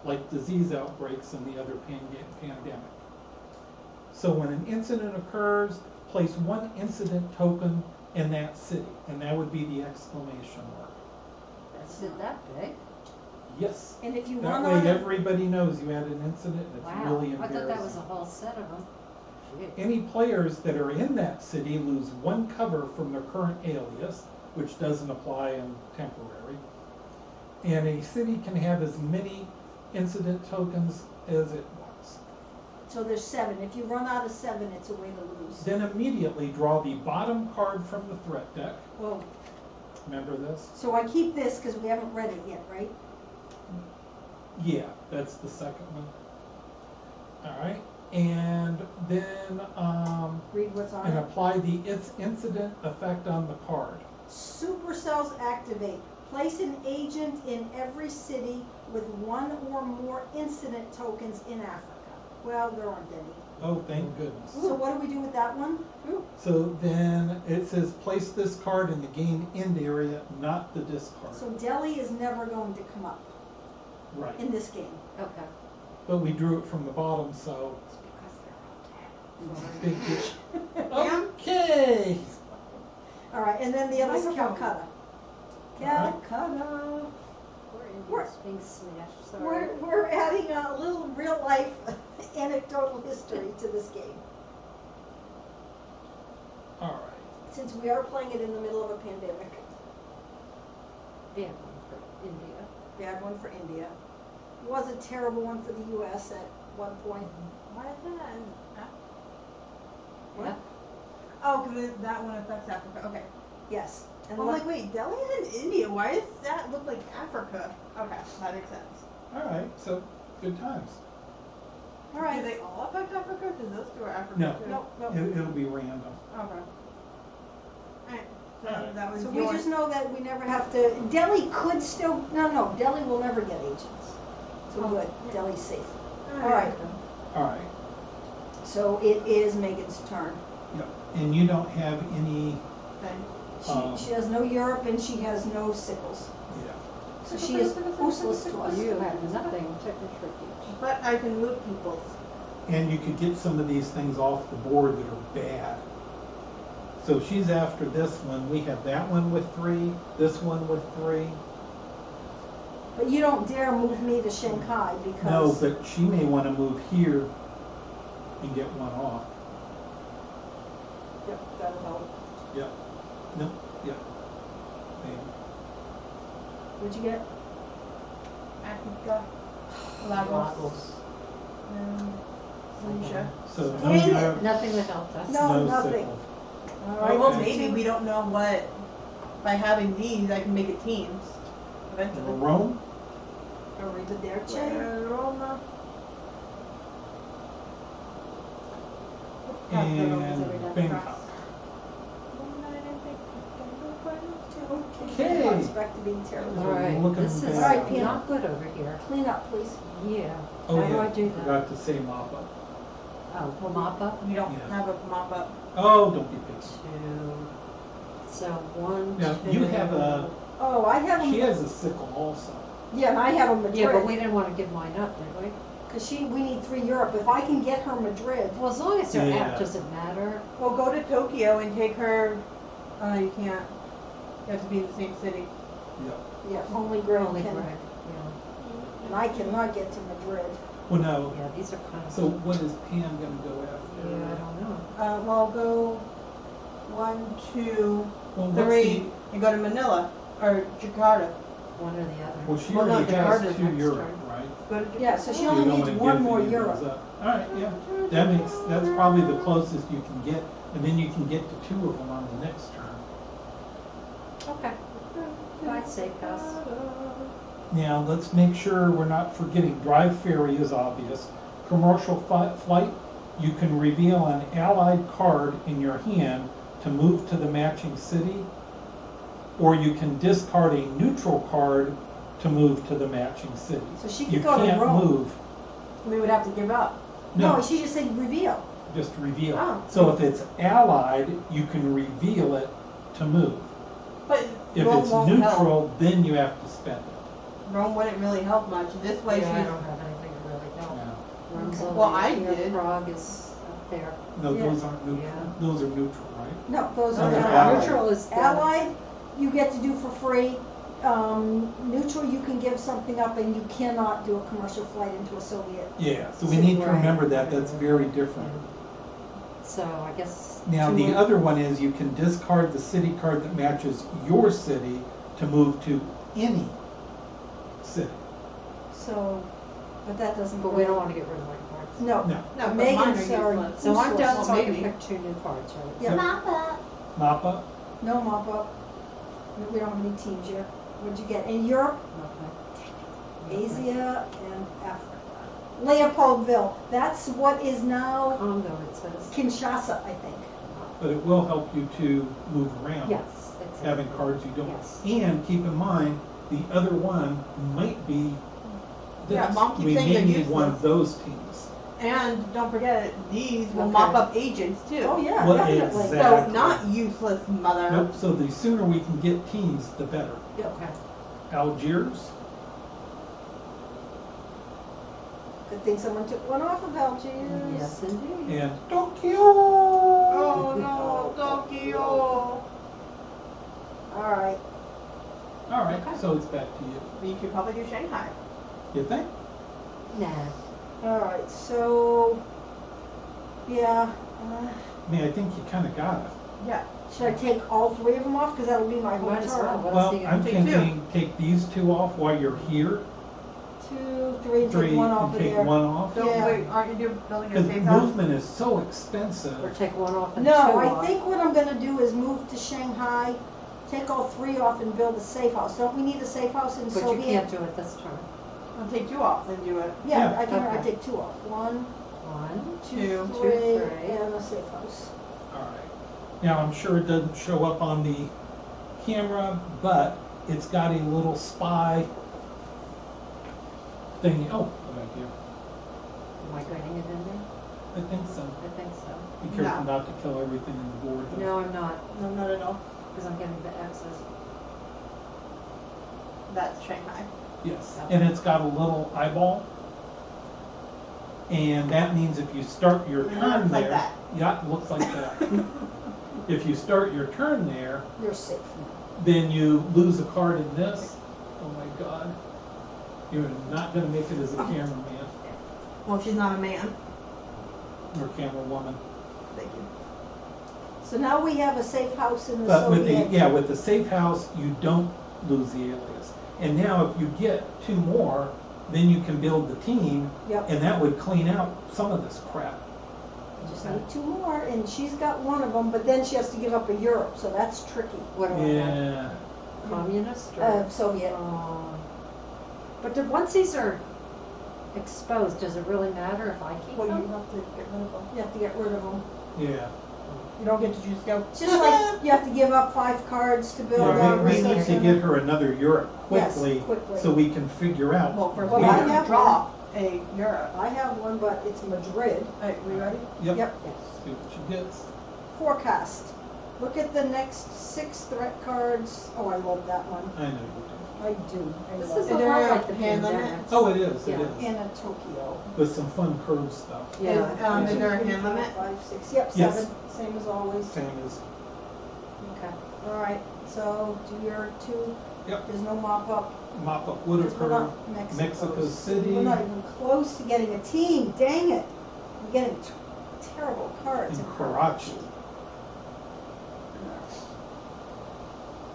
like disease outbreaks in the other pandemic. So when an incident occurs, place one incident token in that city, and that would be the exclamation mark. Is it that big? Yes. And if you That run way on it, everybody knows you had an incident and it's Wow, really I thought that was a embarrassing. whole set of them. Gee. Any players that are in that city lose one cover from their current alias, which doesn't apply in temporary. And a city can have as many incident tokens as it wants. so there's 7. If you run out of 7, it's a way to lose. Then immediately draw the bottom card from the threat deck. Well, Remember this? so I keep this because we haven't read it yet, right? Yeah, that's the second one. All right, and then Read what's on and it. apply the incident effect on the card. Supercells activate. Place an agent in every city with one or more incident tokens in Africa. Well, there aren't any. Oh, thank goodness. So what do we do with that one? So then it says place this card in the game end area, not the discard. So Delhi is never going to come up Right, in this game. Okay. but we drew it from the bottom, so It's because they're all dead. big deal. Pam? Okay. All right, and then the other is Microphone. Calcutta. Alright. Calcutta. Poor India's being smashed, sorry. We're adding a little real life anecdotal history to this game, All right. since we are playing it in the middle of a pandemic. Bad one for India. Bad one for India. Was a terrible one for the US at one point. Why is that? Yeah. Oh, because that one affects Africa. Okay. Yes. And I'm like, wait, Delhi is in India. Why does that look like Africa? Okay, that makes sense. All right, so good times. all Do right. they all affect Africa? Does those two are Africa No. too? No. It'll be random. Okay. Alright, so Alright. that was So we your... just know that we never have to, Delhi could still, no, Delhi will never get agents. So good, Delhi's safe. All right, All right. so it is Megan's turn. Yep. And you don't have any, Thing. She has no Europe and she has no sickles. yeah. So she is useless to us. You have nothing to contribute. But I can move people's. And you could get some of these things off the board that are bad. So she's after this one. We have that one with 3, this one with 3. But you don't dare move me to Shanghai No, because, but she may want to move here and get one off. yep, that'll help. Yep. No, yep. Maybe. What'd you get? Africa. Lagos. And Tunisia. So no Dang it. Europe, Nothing that helped us. No, nothing. sickle. All Or right, well, so maybe two- we don't know what. By having these, I can make it teams. Eventually. Rome? Arrivederci. Roma. And Bangkok. Okay. Okay. I expect to be terrible. All right, Looking this is bad. All right, Pam. not good over here. Clean up, please. Yeah. Oh, How do yeah. I do that? Forgot to say mop up. Oh, we'll mop up. We don't Yeah. have a mop up. Oh, don't be picky. 2. So 1, Now, 2. you have a, Oh, I have she them, has a sickle also. yeah, and I have a Yeah, but we Madrid, didn't want to give mine up, did we? because we need 3 Europe. If I can get her Madrid, Well, as long as they're Yeah. out, does it matter? Well, go to Tokyo and take her. You can't. You have to be in the same city. Yep. yeah, only Greg Only can, Greg, yeah. and I cannot get to Madrid. Well, no. Yeah, these are kind of. So what is Pam gonna go after? Yeah, I don't know. Well, I'll go 1, 2, Well, what's 3, and go to Manila or Jakarta. One or the other. Well, she Well, no, already Jakarta's has 2 next Europe, turn. right? Go to Jakarta. Yeah, so she You only don't needs wanna 1 give more any of Europe. those up. All right, yeah. That's probably the closest you can get, and then you can get to 2 of them on the next turn. Okay. Bye, safe house. Now, let's make sure we're not forgetting, drive ferry is obvious. Commercial flight, you can reveal an allied card in your hand to move to the matching city, or you can discard a neutral card to move to the matching city. So she You could go to can't Rome. move, We would have to give up. No, no, she just said reveal. just reveal. Oh. So if it's allied, you can reveal it to move. But If Rome it's won't help. neutral, then you have to spend it. Rome wouldn't really help much. This way Yeah, I she's don't have anything to really help. Yeah. Rome's Okay. over Well, I here, did. Prague is up there. No, Yeah. those aren't neutral. Yeah. Those are neutral, right? No, those No, are they're allied. allied. Neutral is the. Allied, you get to do for free. Neutral, you can give something up and you cannot do a commercial flight into a Soviet. Yeah, so we need to Right. remember that, that's very different. So I guess. Now, to the move- other one is you can discard the city card that matches your city to move to any city. So, but that doesn't. But we don't want to get rid of my cards. No. No, No, but mine are Megan's are useless. So I'm done, useless. so I can Maybe. pick 2 new cards, right? Yeah. mop up, No mop up. We don't have any teams yet. What'd you get? In Europe, Okay. Asia, and Africa. Leopoldville. That's what is now Congo, it says. Kinshasa, I think. but it will help you to move around. Yes, exactly. Having cards you don't. Yes. And keep in mind, the other one might be this. Yeah, Mom keeps We saying may they're need one useless. of those teams. And don't forget, these will Okay. mop up agents too. Oh, yeah, Well, definitely. exactly. So not useless, mother. Nope, so the sooner we can get teams, the better. Okay. Algiers, Good thing someone took one off of Algiers. Yes, indeed. and Tokyo. Oh no, Tokyo. All right. All right, Okay. so it's back to you. We could probably do Shanghai. You think? Nah. All right. So, yeah. I mean, I think you kind of got it. Yeah. Should I take all 3 of them off? Because that'll be my whole Might as well. turn. What else are Well, you I'm gonna do? take two? thinking take these 2 off while you're here. 2, 3, and 3 take one off and of take there. 1 off. Don't Yeah. wait, aren't you building your Because safe house? movement is so expensive. Or take 1 off and 2 No, off. I think what I'm gonna do is move to Shanghai, take all 3 off and build a safe house. Don't we need a safe house in But you Soviet? can't do it this turn. I'll take 2 off, then do it. Yeah, Yeah. I can Okay. take 2 off. 1, 1, 2, 3, 3. and a safe house. All right. Now, I'm sure it doesn't show up on the camera, but it's got a little spy thing. Oh, good idea. Am I getting it in there? I think so. I think so. Be careful No. not to kill everything in the board. though. No, I'm not, No, not at all. because I'm getting the X's. That's Shanghai. Yes, and it's got a little eyeball. And that means if you start your And it turn looks like there. that. Yeah, it looks like that. If you start your turn there, You're safe. then you lose a card in this. Oh my God. You're not gonna make it as a cameraman Well, she's not a man. or camerawoman. Thank you. So now we have a safe house in the But with the, Soviet. yeah, with the safe house, you don't lose the alias. And now if you get 2 more, then you can build the team, Yep. and that would clean out some of this crap. Just need 2 more, and she's got 1 of them, but then she has to give up a Europe, so that's tricky. What do I want? Yeah, Communist or? Soviet. But once these are exposed, does it really matter if I keep Well, you them? have to get rid of them. You have to get rid of them. yeah. You don't get to just go. It's just like you have to give up 5 cards to build Well, we need to resources. get her another Europe Yes, quickly, quickly. so we can figure out. Well, first Well, we I have have to draw a Europe. I have one, but it's Madrid. Alright, we ready? Yep. Yep. See what she gets. Forecast. Look at the next 6 threat cards. Oh, I love that one. I know you I do. I This love is it. a there lot a like the hand limit? pandemic. do. Oh, it is, it Yeah. is. Anna Tokyo. With some fun curve stuff. Yeah. Is there a hand limit? 5, 6. Yep, Yes. 7. Same as always. Same as, Okay. All right. So do your 2. Yep. There's no mop up. mop up would Because we're occur. not Mexico City. We're not even close to getting a team. Dang it. We're getting terrible cards. In Karachi.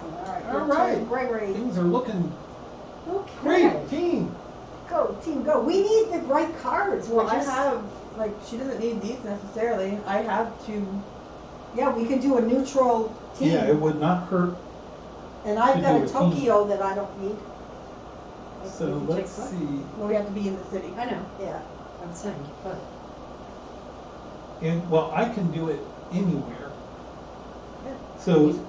All right. All your right. turn, Gregory. Things are looking Okay. great, team. Go, team, go. We need the right cards. We're Well, I just, have, like, she doesn't need these necessarily. I have 2. yeah, we can do a neutral team. Yeah, it would not hurt. And I've To got do a a team. Tokyo that I don't need. So You can let's take what? see, Well, we have to be in the city. I know, Yeah. I'm saying, but and, well, I can do it anywhere. Yeah. So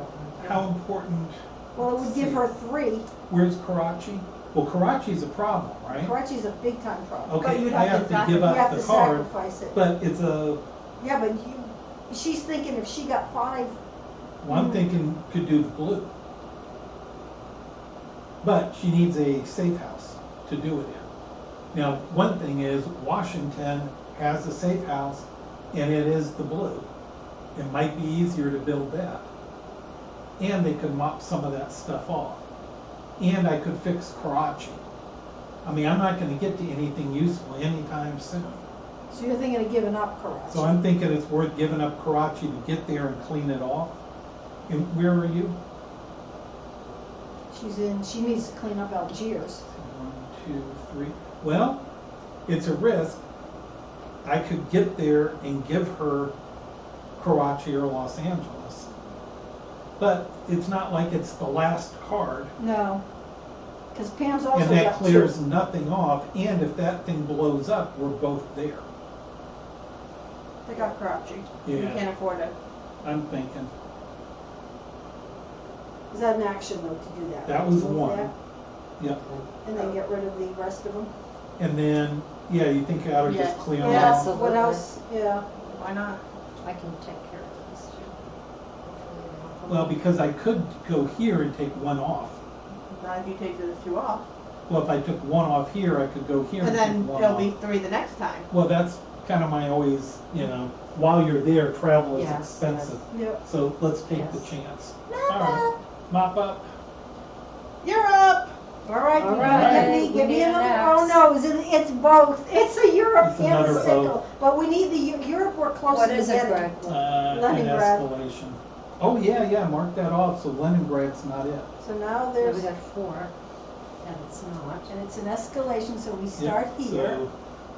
how important, Well, it would give her 3. where's Karachi? Well, Karachi's a problem, right? Karachi's a big time problem. But Okay, you'd I have to have to give You have up to the card, sacrifice it. but it's a, Yeah, but she's thinking if she got 5, well, I'm thinking could do the blue. But she needs a safe house to do it in. Now, one thing is Washington has a safe house and it is the blue. It might be easier to build that. And they could mop some of that stuff off. And I could fix Karachi. I mean, I'm not gonna get to anything useful anytime soon. so you're thinking of giving up Karachi. So I'm thinking it's worth giving up Karachi to get there and clean it off. And where are you? She needs to clean up Algiers. 1, 2, 3. Well, it's a risk. I could get there and give her Karachi or Los Angeles. But it's not like it's the last card. No. Because Pam's also And that got 2. clears nothing off. And if that thing blows up, we're both there. They got Karachi. We Yeah. can't afford it. I'm thinking. Is that an action though to do that? That right? was To move one. that, Yep. And then get rid of the rest of them? And then, yeah, you think I ought to just Yes. clean them Yeah, off? Absolutely. what else? Yeah. Why not? I can take care of this too. Hopefully they don't come Well, up. because I could go here and take one off. Not if you take those 2 off. Well, if I took one off here, I could go here And and then take one it'll off. be 3 the next time. Well, that's kind of my always, while you're there, travel is Yes, expensive. Yep. So let's take the Yes. chance. All right, mop up. You're up! All right, All you right. give me, We give me need an another, oh axe. no, it's both. It's a Europe It's and a another sickle. both. But we need the, Europe we're closer What to is it, getting. Greg? An Leningrad. escalation. Oh, yeah, mark that off, so Leningrad's not it. So now Yeah, there's, we got 4, and it's not. and it's an escalation, so we start Yep, here.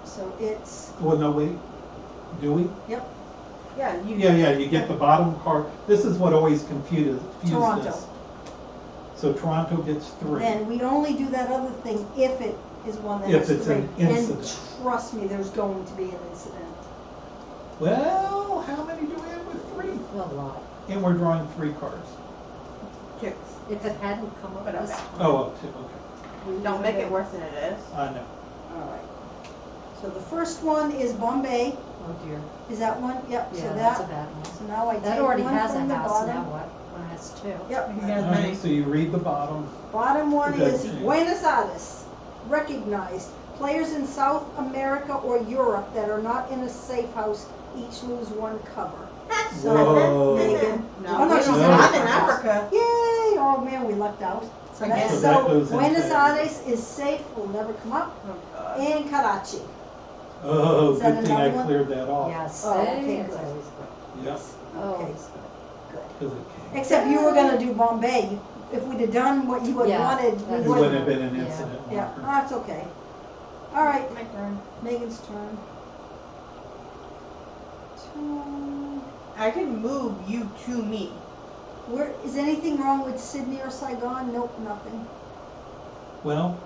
So it's, Well, no, wait, do we? Yeah, Yeah, you get the bottom card. This is what always confused Toronto. us. So Toronto gets 3. then we only do that other thing if it is one that If has it's 3. an incident. And trust me, there's going to be an incident. Well, how many do we have with 3? A lot. And we're drawing 3 cards. Chicks. If it hadn't come up But this okay. time. Oh, 2, okay. we Don't would've make it been- worse than it is. I know. All right. So the first one is Bombay. Oh dear. Is that one? Yep, so Yeah, that's a that, bad one. so now I take That already one has a from the house, bottom. now what? One has 2. Yep. You can get as All many. right, so you read the bottom. Bottom one Good is change. Buenos Aires. Recognized. Players in South America or Europe that are not in a safe house each lose 1 cover. So, Whoa. Megan. No, Oh, no, we she's don't in have in Africa. Africa. Yay! Oh man, we lucked out. So Again. that's So that so goes Buenos into- Aires is safe, will never come up. Oh, God. And Karachi. Oh, Is that good thing I another one? cleared that off. Yes, Oh, okay, see, it's good. always good. Yep, Always Okay. good. because it came. Except you were gonna do Bombay. If we'd have done what you had Yeah, wanted, that's- we It wouldn't. wouldn't have been an Yeah. incident Yeah, marker. that's okay. All right, My turn. Megan's turn. 2. I can move you to me. Where, is anything wrong with Sydney or Saigon? Nope, nothing. Well,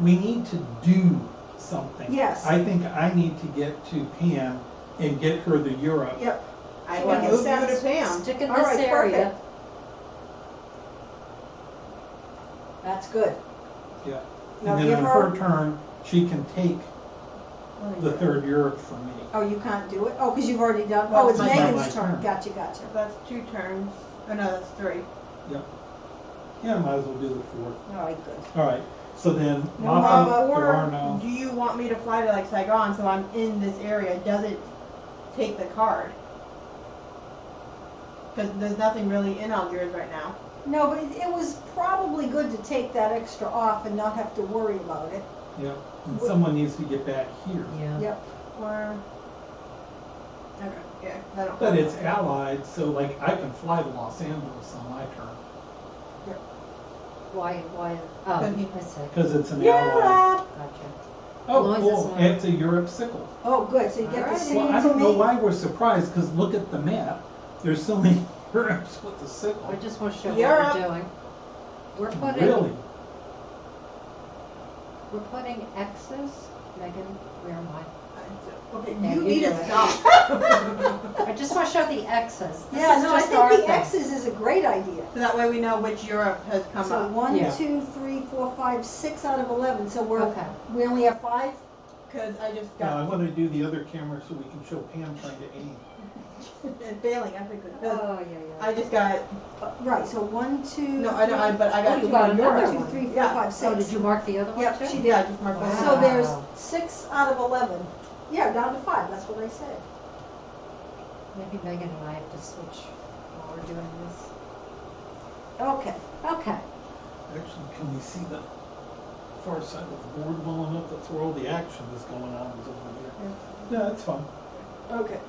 we need to do something. Yes. I think I need to get to Pam and get her to Europe. Yep. I Yeah, will move you that's- to Pam. Stick in All this right, area. perfect. That's good. Yeah. Now And then give on her- her turn, she can take the 3rd Europe from me. Oh, you can't do it? Oh, because you've already done, Well, oh, it's my Megan's turn. turn. Gotcha, gotcha. That's 2 turns. Oh no, that's 3. Yeah, might as well do the 4th. All right, good. All right, so then No mop mop up, Or there are no. do you want me to fly to like Saigon so I'm in this area? Does it take the card? Because there's nothing really in Algiers right now. No, but it was probably good to take that extra off and not have to worry about it. Yeah, and someone needs to get back here. Yeah. Yep. Or okay, yeah, I don't. But it's allied, so like I can fly to Los Angeles on my turn, Why, oh, Good. I see. because it's an You're ally. up. Gotcha. Oh, As long as cool, it's not- it's a Europe sickle. Oh, good, so you get the Alright. same Well, I to don't know me. why we're surprised, because look at the map, there's so many Europes with the sickle. I just want to show what Europe. we're doing. We're putting, Really? we're putting X's. Megan, where am I? Okay, Yeah, you you need do to it. stop. I just want to show the X's. This Yeah, is no, I just our think the thing. X's is a great idea. So that way we know which Europe has come So up. 1, Yeah. 2, 3, 4, 5, 6 out of 11. So Okay. we only have 5. Because I just I got want to do the other camera so we can show Pam trying to aim. and failing. I think Oh, yeah, yeah. I just got Right. So 1, 2. no. I know. But I Oh, got you two got in another Europe. 2, one. 3, 4, Yeah. 5, 6. Oh, did you mark the other one Yep, too? she did. Yeah, I just marked Wow. one. So there's 6 out of 11. Yeah, down to 5. That's what I said. Maybe Megan and I have to switch while we're doing this. Okay. Okay. Actually, can we see the far side of the board well enough? That's where all the action is going on, is over there. Yeah, that's fine. Okay.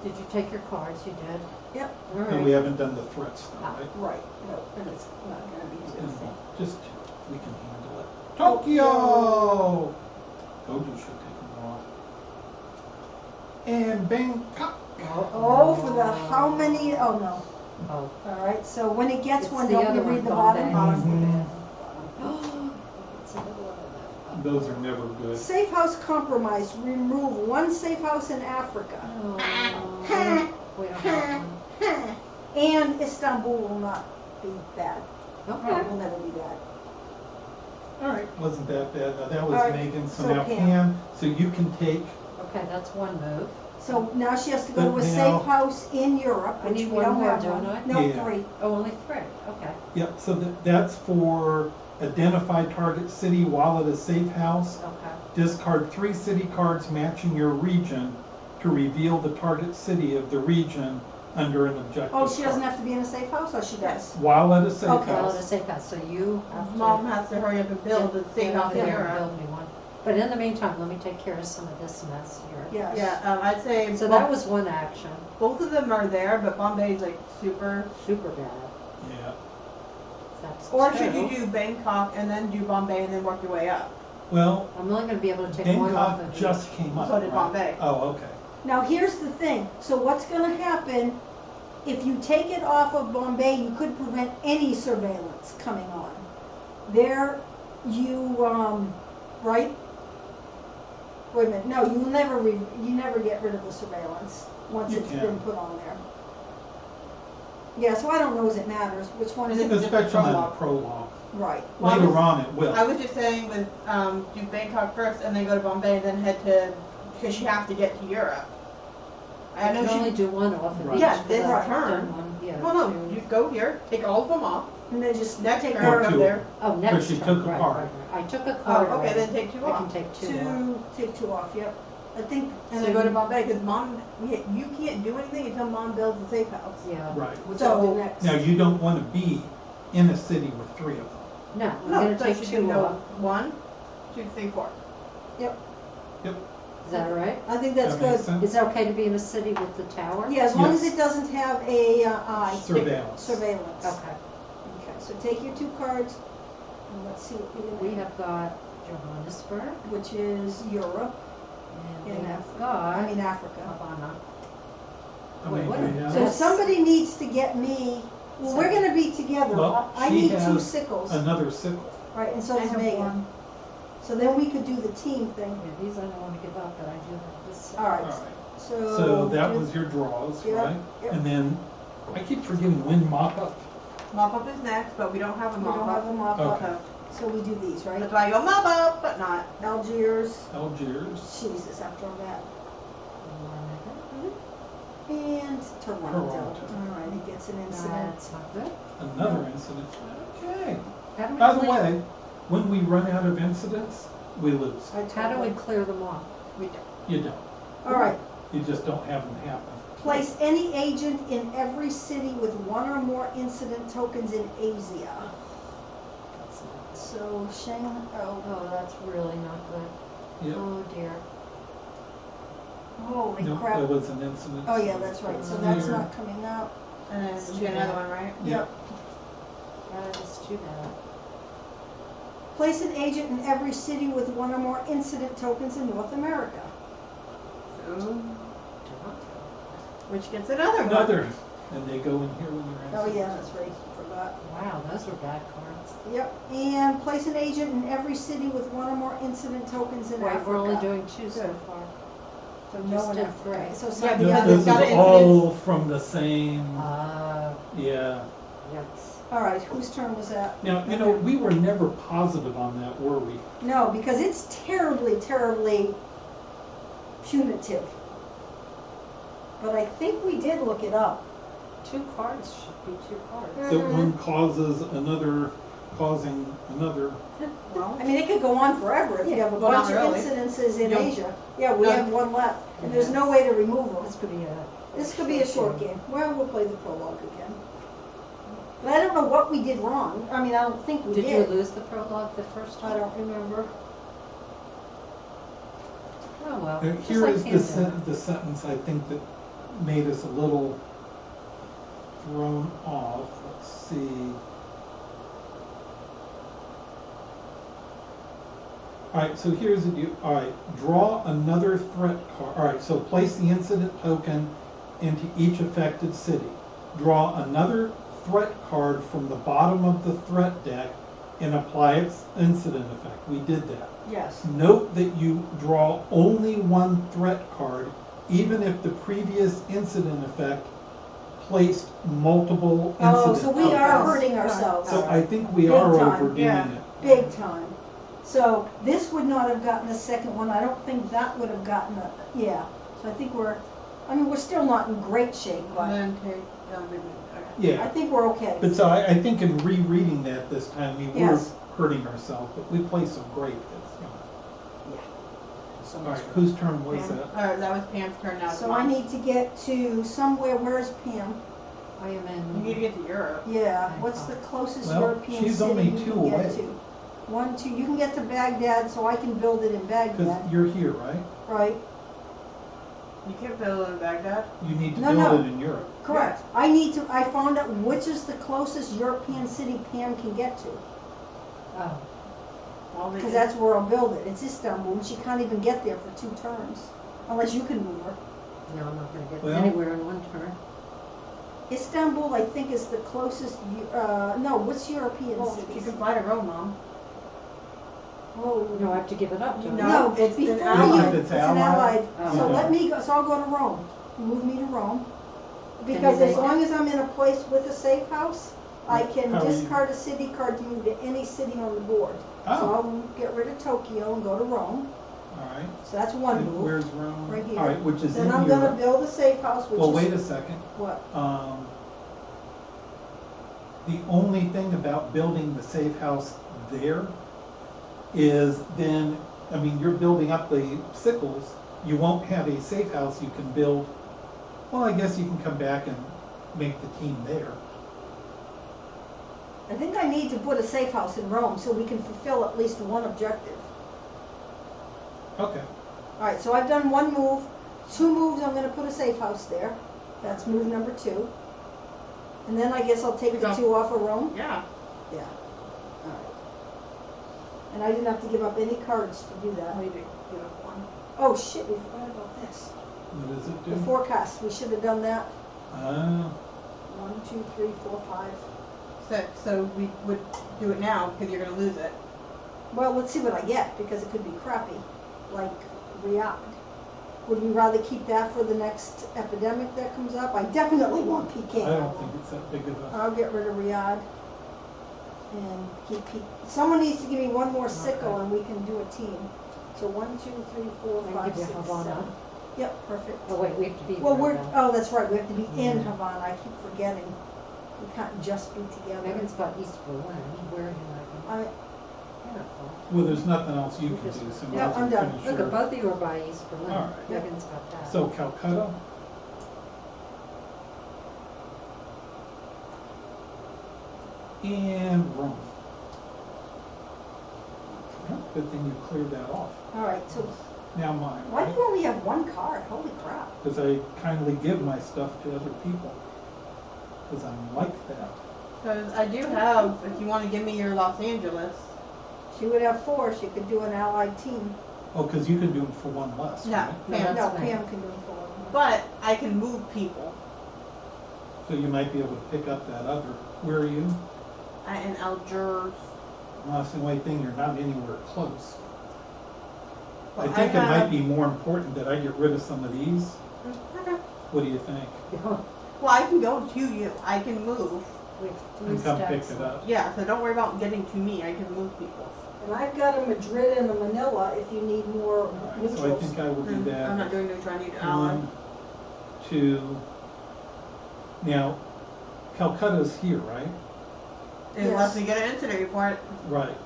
Did you take your cards? You did? Yep. All And we right. haven't done the threats though, Ah. right? Right. No, and it's not going to be And anything. just, we can handle it. Tokyo! Goju should take them off. And Bangkok. Oh, for the how many? Oh, no. Oh. All right. So when it gets It's one, the don't other you one, read the Bombay. bottom? Mhm. It's a little of Those are never good. Safe house compromise. Remove one safe house in Africa. that. Oh. We don't have one. And Istanbul will not be bad. Okay. It will never be bad. All right, wasn't that bad. Now that was All right, Megan, so so now Pam. Pam, so you can take, Okay, that's one move. So now she has to go to a But now- safe house in Europe, I which need we one don't more, have don't one. I? No, Yeah. 3. Oh, only 3. Okay. yep, so that's for identify target city while at a safe house. Okay. Discard 3 city cards matching your region to reveal the target city of the region under an objective Oh, she doesn't card. have to be in a safe house, or she does? While at a safe Okay. Well, house. it's a safe house, so you have to. Mom has to hurry up and build the safe get house out in there and Europe. build me one. But in the meantime, let me take care of some of this mess here. Yes. Yeah, I'd say So that was one action. both of them are there, but Bombay's like super. Super bad. Yeah, That's Or 2. should you do Bangkok and then do Bombay and then work your way up? well, I'm only gonna be able to take one off Bangkok of just came up, So did right? Bombay. Oh, okay. Now, here's the thing. So what's gonna happen, if you take it off of Bombay, you could prevent any surveillance coming on. There, right? Wait a minute, no, you never get rid of the surveillance once You it's can. been put on there. Yeah, so I don't know as it matters, which one is Is it? it- Especially in the prologue. prologue. Right. Well, I Later was- on it will. I was just saying with do Bangkok first and then go to Bombay and then head to because she has to get to Europe. I I know can only she. do one off of Right. each. Yeah, for this that turn. one. Yeah. Well, no, 2. you go here, take all of them off. And then just Next take turn, care Or go two. there. Oh, next she turn. took a Right, card. right, right. I took a Oh, card. okay, already. then take 2 I off. can take 2 off. Take 2 off, yep. I think, And then go to Bombay because Mom, you can't do anything until Mom builds a safe house. Yeah. Right. which I'll do So- next. Now, you don't want to be in a city with 3 of them. No, I'm No, gonna so take should 2 you go off. 1, 2, 3, 4. Is that all right? I think that's That makes good. sense. Is it okay to be in a city with the tower? Yeah, as long as Yes. it doesn't have a Surveillance. surveillance. Okay. Okay, so take your 2 cards, and let's see what We we have, have got Johannesburg, which is Europe, and we Yeah. have I got mean Africa. Havana. How Wait, many what do are- we have? So Yes. somebody needs to get me, well, we're gonna be together. Well, I she need 2 has sickles, Another sickle. right, and so I does have Megan. 1. So then we could do the team thing. Yeah, these I don't want to give up, but I do have this. All All right, right. so. So that was your draws, Yeah, right? yep. And then, I keep forgetting when mop up. Mop up is next, but we don't have a We mop don't have up. a mop up, Okay. so we do these, right? That's why I go mop up, but not. Algiers, Algiers. Jesus, after all that. One And Toronto. Toronto. All right, it gets an incident. That's not good. Another incident. Okay. How do we By the clear- way, when we run out of incidents, we lose. How do we clear them off? We don't. You don't. All right, You just don't have them happen. place any agent in every city with 1 or more incident tokens in Asia. That's not- So Shanghai, Oh, that's really not good. Yep. Oh dear. holy No, crap. there was an incident. Oh yeah, that's right, so that's Here. not coming out. And then It's you too get another bad. one, right? Yep. That is too bad. Place an agent in every city with 1 or more incident tokens in North America. So, Toronto. which gets another one. Another, and they go in here when you're Oh asking. yeah, that's right, forgot. Those are bad cards. Yep, and place an agent in every city with one or more incident tokens in Wait, Africa. we're only doing 2 so Good. far. So we no just one did Africa. 3. Okay, so Yeah, some because This it's got is an all from the same, Uh, yeah. yes. All right, whose turn was that? Now, you know, we were never positive on that, were we? No, because it's terribly, terribly punitive. But I think we did look it up. 2 cards should be 2 cards. That one causes another, causing another. I mean, it could go on forever if you have a Well, not bunch of really. incidences in You'll- Asia. Yeah, we No. have one left, and there's no way to remove them. This could be a. This could be a short game. Well, we'll play the prologue again. But I don't know what we did wrong. I mean, I don't think we Did you did. lose the prologue the first I time? don't remember. Oh, well. Now, just here like is the, Pandemic. the sentence I think that made us a little thrown off. Let's see. All right, so here's the deal. All right, draw another threat card. All right, so place the incident token into each affected city. Draw another threat card from the bottom of the threat deck and apply its incident effect. We did that. Yes. Note that you draw only one threat card, even if the previous incident effect placed multiple Oh, incident so we are tokens. hurting ourselves. So I think we Big are time, overdoing yeah. it. Big time. So this would not have gotten a second one. I don't think that would have gotten a, yeah. So I think we're still not in great shape, And but then take, okay. I Yeah, think we're okay. but so I think in rereading that this time, we were Yes. hurting ourselves, but we played some great. So All much right, for- whose turn was Pam, that? that was Pam's turn now. So I need to get to somewhere, where's Pam? I am You need to in. get to Europe. Yeah, what's the closest Well, European she's city only you 2 can get away. to? 1, 2, you can get to Baghdad, so I can build it in Because Baghdad, you're here, right? right? You can't build in Baghdad. You need to No, build no. it in Europe. Correct. I found out which is the closest European city Pam can get to, Oh, Well, because that's where I'll build it. It's Istanbul, and she can't even get there for 2 turns, unless you can move her. no, I'm not gonna get Well- anywhere in 1 turn. Istanbul, I think, is the closest, no, what's European Well, you cities? can fly to Rome, Mom. Oh, No, I have to give it up, don't I? No. no, it's before an you, allied. it's an allied. Oh. So Okay. let me go, so I'll go to Rome. Move me to Rome. Because as make long as I'm in a place with a safe house, I can How are you- discard a city card to move to any city on the board. So Oh, I'll get rid of Tokyo and go to Rome. all right. So that's one And move. where's Rome? Right here. All right, which is in Then I'm gonna Europe. build a safe house, which Well, is wait a second. what? The only thing about building the safe house there is then, I mean, you're building up the sickles, you won't have a safe house you can build. Well, I guess you can come back and make the team there. I think I need to put a safe house in Rome so we can fulfill at least one objective. Okay. All right, so I've done 1 move. 2 moves, I'm gonna put a safe house there. That's move number 2. And then I guess I'll take the Go. 2 off of Rome. Yeah. Yeah. All right. And I didn't have to give up any cards to do that. I need to give up 1. Oh shit, we forgot about this. What does it The do? forecast, we should have done that. Ah, 1, 2, 3, 4, 5. 6. So we would do it now because you're gonna lose it. Well, let's see what I get, because it could be crappy, like Riyadh. Would we rather keep that for the next epidemic that comes up? I definitely want Peking. I don't think it's that big of a, I'll get rid of Riyadh and keep someone needs to give me 1 more sickle Okay. and we can do a team. So 1, 2, 3, 4, I 5, give you 6, Havana. 7. Yep, perfect. Oh, wait, we have to be. Well, there, though. that's right, we have to be in Yeah. Havana. I keep forgetting. We can't just be together. Megan's got East Berlin. Where are you, Megan? You're not far. well, there's nothing else you You can just- do, so Yeah, might as well I'm done. finish Look, your- at both of you are by East Berlin. All right. Megan's got that. So Calcutta. And Rome. Well, good thing you cleared that off. All right, so Now mine, why do right? you only have 1 card? Holy crap. Because I kindly give my stuff to other people. Because I'm like that. Because I do have, if you want to give me your Los Angeles. She would have 4. She could do an allied team. Oh, because you can do it for 1 less, No. right? No, Pam. that's No, fine. Pam can do it for 1. But I can move people. So you might be able to pick up that other. Where are you? And Algiers. Well, that's the only thing, you're not anywhere close. I Well, think I it might have- be more important that I get rid of some of these. Okay. What do you think? Well, I can go to you. I can move. With three And come pick steps. it up. Yeah, so don't worry about getting to me. I can move people. And I've got a Madrid and a Manila if you need more Alright, so I neutrals. think I will do that. I'm not doing neutral. I need ally. 1, 2. Now, Calcutta's here, right? Unless Yes. we get an incident report. Right.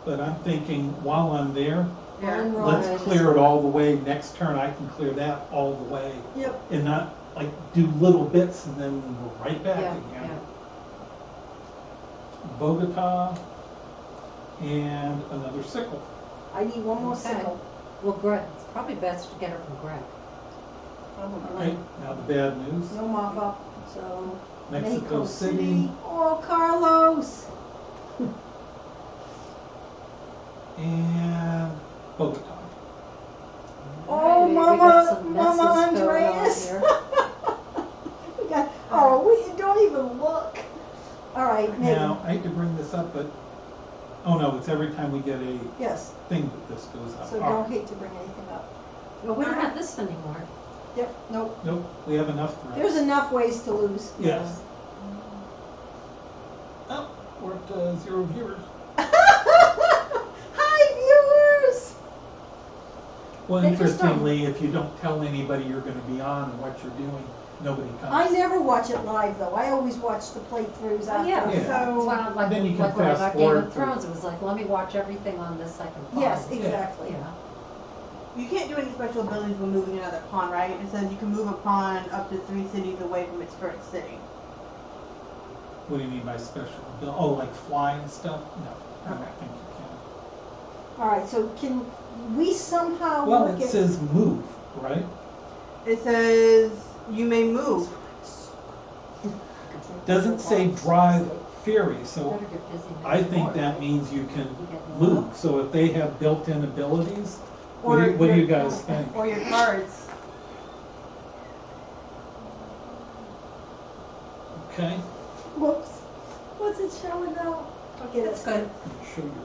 But I'm thinking, while I'm there, Yeah. Mine let's Right. clear it all the way. Next turn, I can clear that all the way. Yep. And not, like, do little bits and then we're right back Yeah, again. yeah. Bogota, and another sickle. I need one more Okay. sickle. Well, Greg, it's probably best to get her from Greg. Right, now the bad news. No mop up, so. Mexico City Oh, Carlos. and Bogota. Oh, Maybe we Mama, got some Mama messes going on Andreas. here. We got, oh, we don't even look. All right, Megan. Now, I hate to bring this up, but, oh no, it's every time we get a Yes, thing that this goes up. so All don't right. hate to bring anything up. Well, we don't have this anymore. Yep, nope. Nope, we have enough for There's us. enough ways to lose. Yes. Oh, we're at 0 viewers. Hi, viewers. Well, They just don't- interestingly, if you don't tell anybody you're gonna be on and what you're doing, nobody comes. I never watch it live, though. I always watch the playthroughs Oh, after. yeah, Yeah. so, well, like, Then you can like when I fast got Game forward of through. Thrones, it was like, let me watch everything on this second pawn. Yes, exactly. Yeah. You can't do any special abilities when moving another pawn, right? It says you can move a pawn up to 3 cities away from its current city. What do you mean by special? Oh, like fly and stuff? No, I don't think you can. All right, so can we somehow Well, look it at? says move, right? It says you may move. Doesn't say drive ferry, so Better get busy I next think morning. that means you can You get more. move. So if they have built-in abilities, Or what do you your- guys think? Or your cards. Okay? Whoops. What's it showing now? Okay, that's That's good. Let me show you.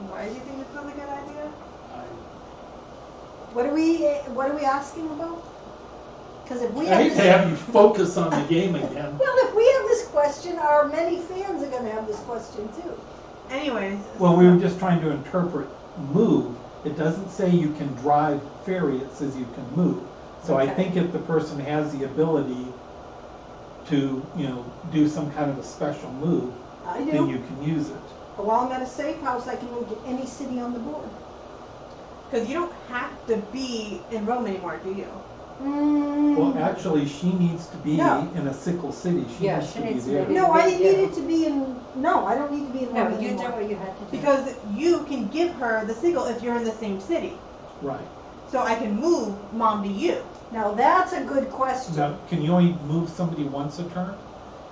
Why do you think it's not a good idea? What are we asking about? Because if we I have hate to this, have you focus on the game again. well, if we have this question, our many fans are gonna have this question too. Anyways. Well, we were just trying to interpret move. It doesn't say you can drive ferry, it says you can move. So I Okay. think if the person has the ability to, do some kind of a special move, I then do. you can use it. But while I'm at a safe house, I can move to any city on the board. Because you don't have to be in Rome anymore, do you? Well, actually, she needs to be No. in a sickle city. She Yeah, needs she to be needs to there. be- No, I didn't need Yeah. it to be in, no, I don't need to be in No, Rome you did anymore. what you had to do. Because you can give her the signal if you're in the same city. Right. So I can move mom to you. Now, that's a good question. Now, can you only move somebody once a turn?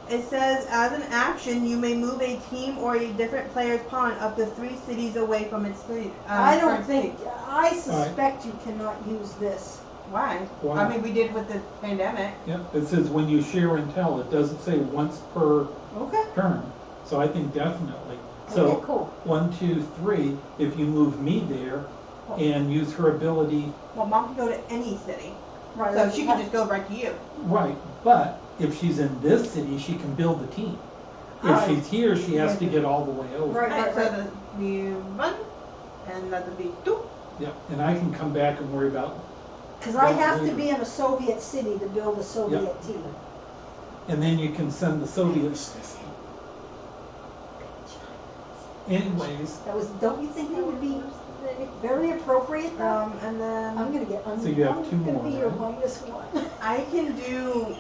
It says, as an action, you may move a team or a different player's pawn up to 3 cities away from its city. I don't current think, city. I suspect you cannot use this. Why? Why? I mean, we did with the pandemic. Yep, it says when you share and tell. It doesn't say once per Okay. turn. So I think definitely. Okay, So, cool. 1, 2, 3, if you move me there and use her ability, Well, mom can go to any city. Right. So she can just go right to you. right, but if she's in this city, she can build the team. If Right. she's here, she has to get all the way over. Right, Right, right, so right. the one, and that would be 2. Yep, and I can come back and worry about, Because I have to be in a Soviet city to build a Soviet Yep. team. and then you can send the Soviets. Anyways, That was, don't you think that would be very appropriate though? And then I'm gonna get, So you have I'm two gonna more, be your right? -1. I can do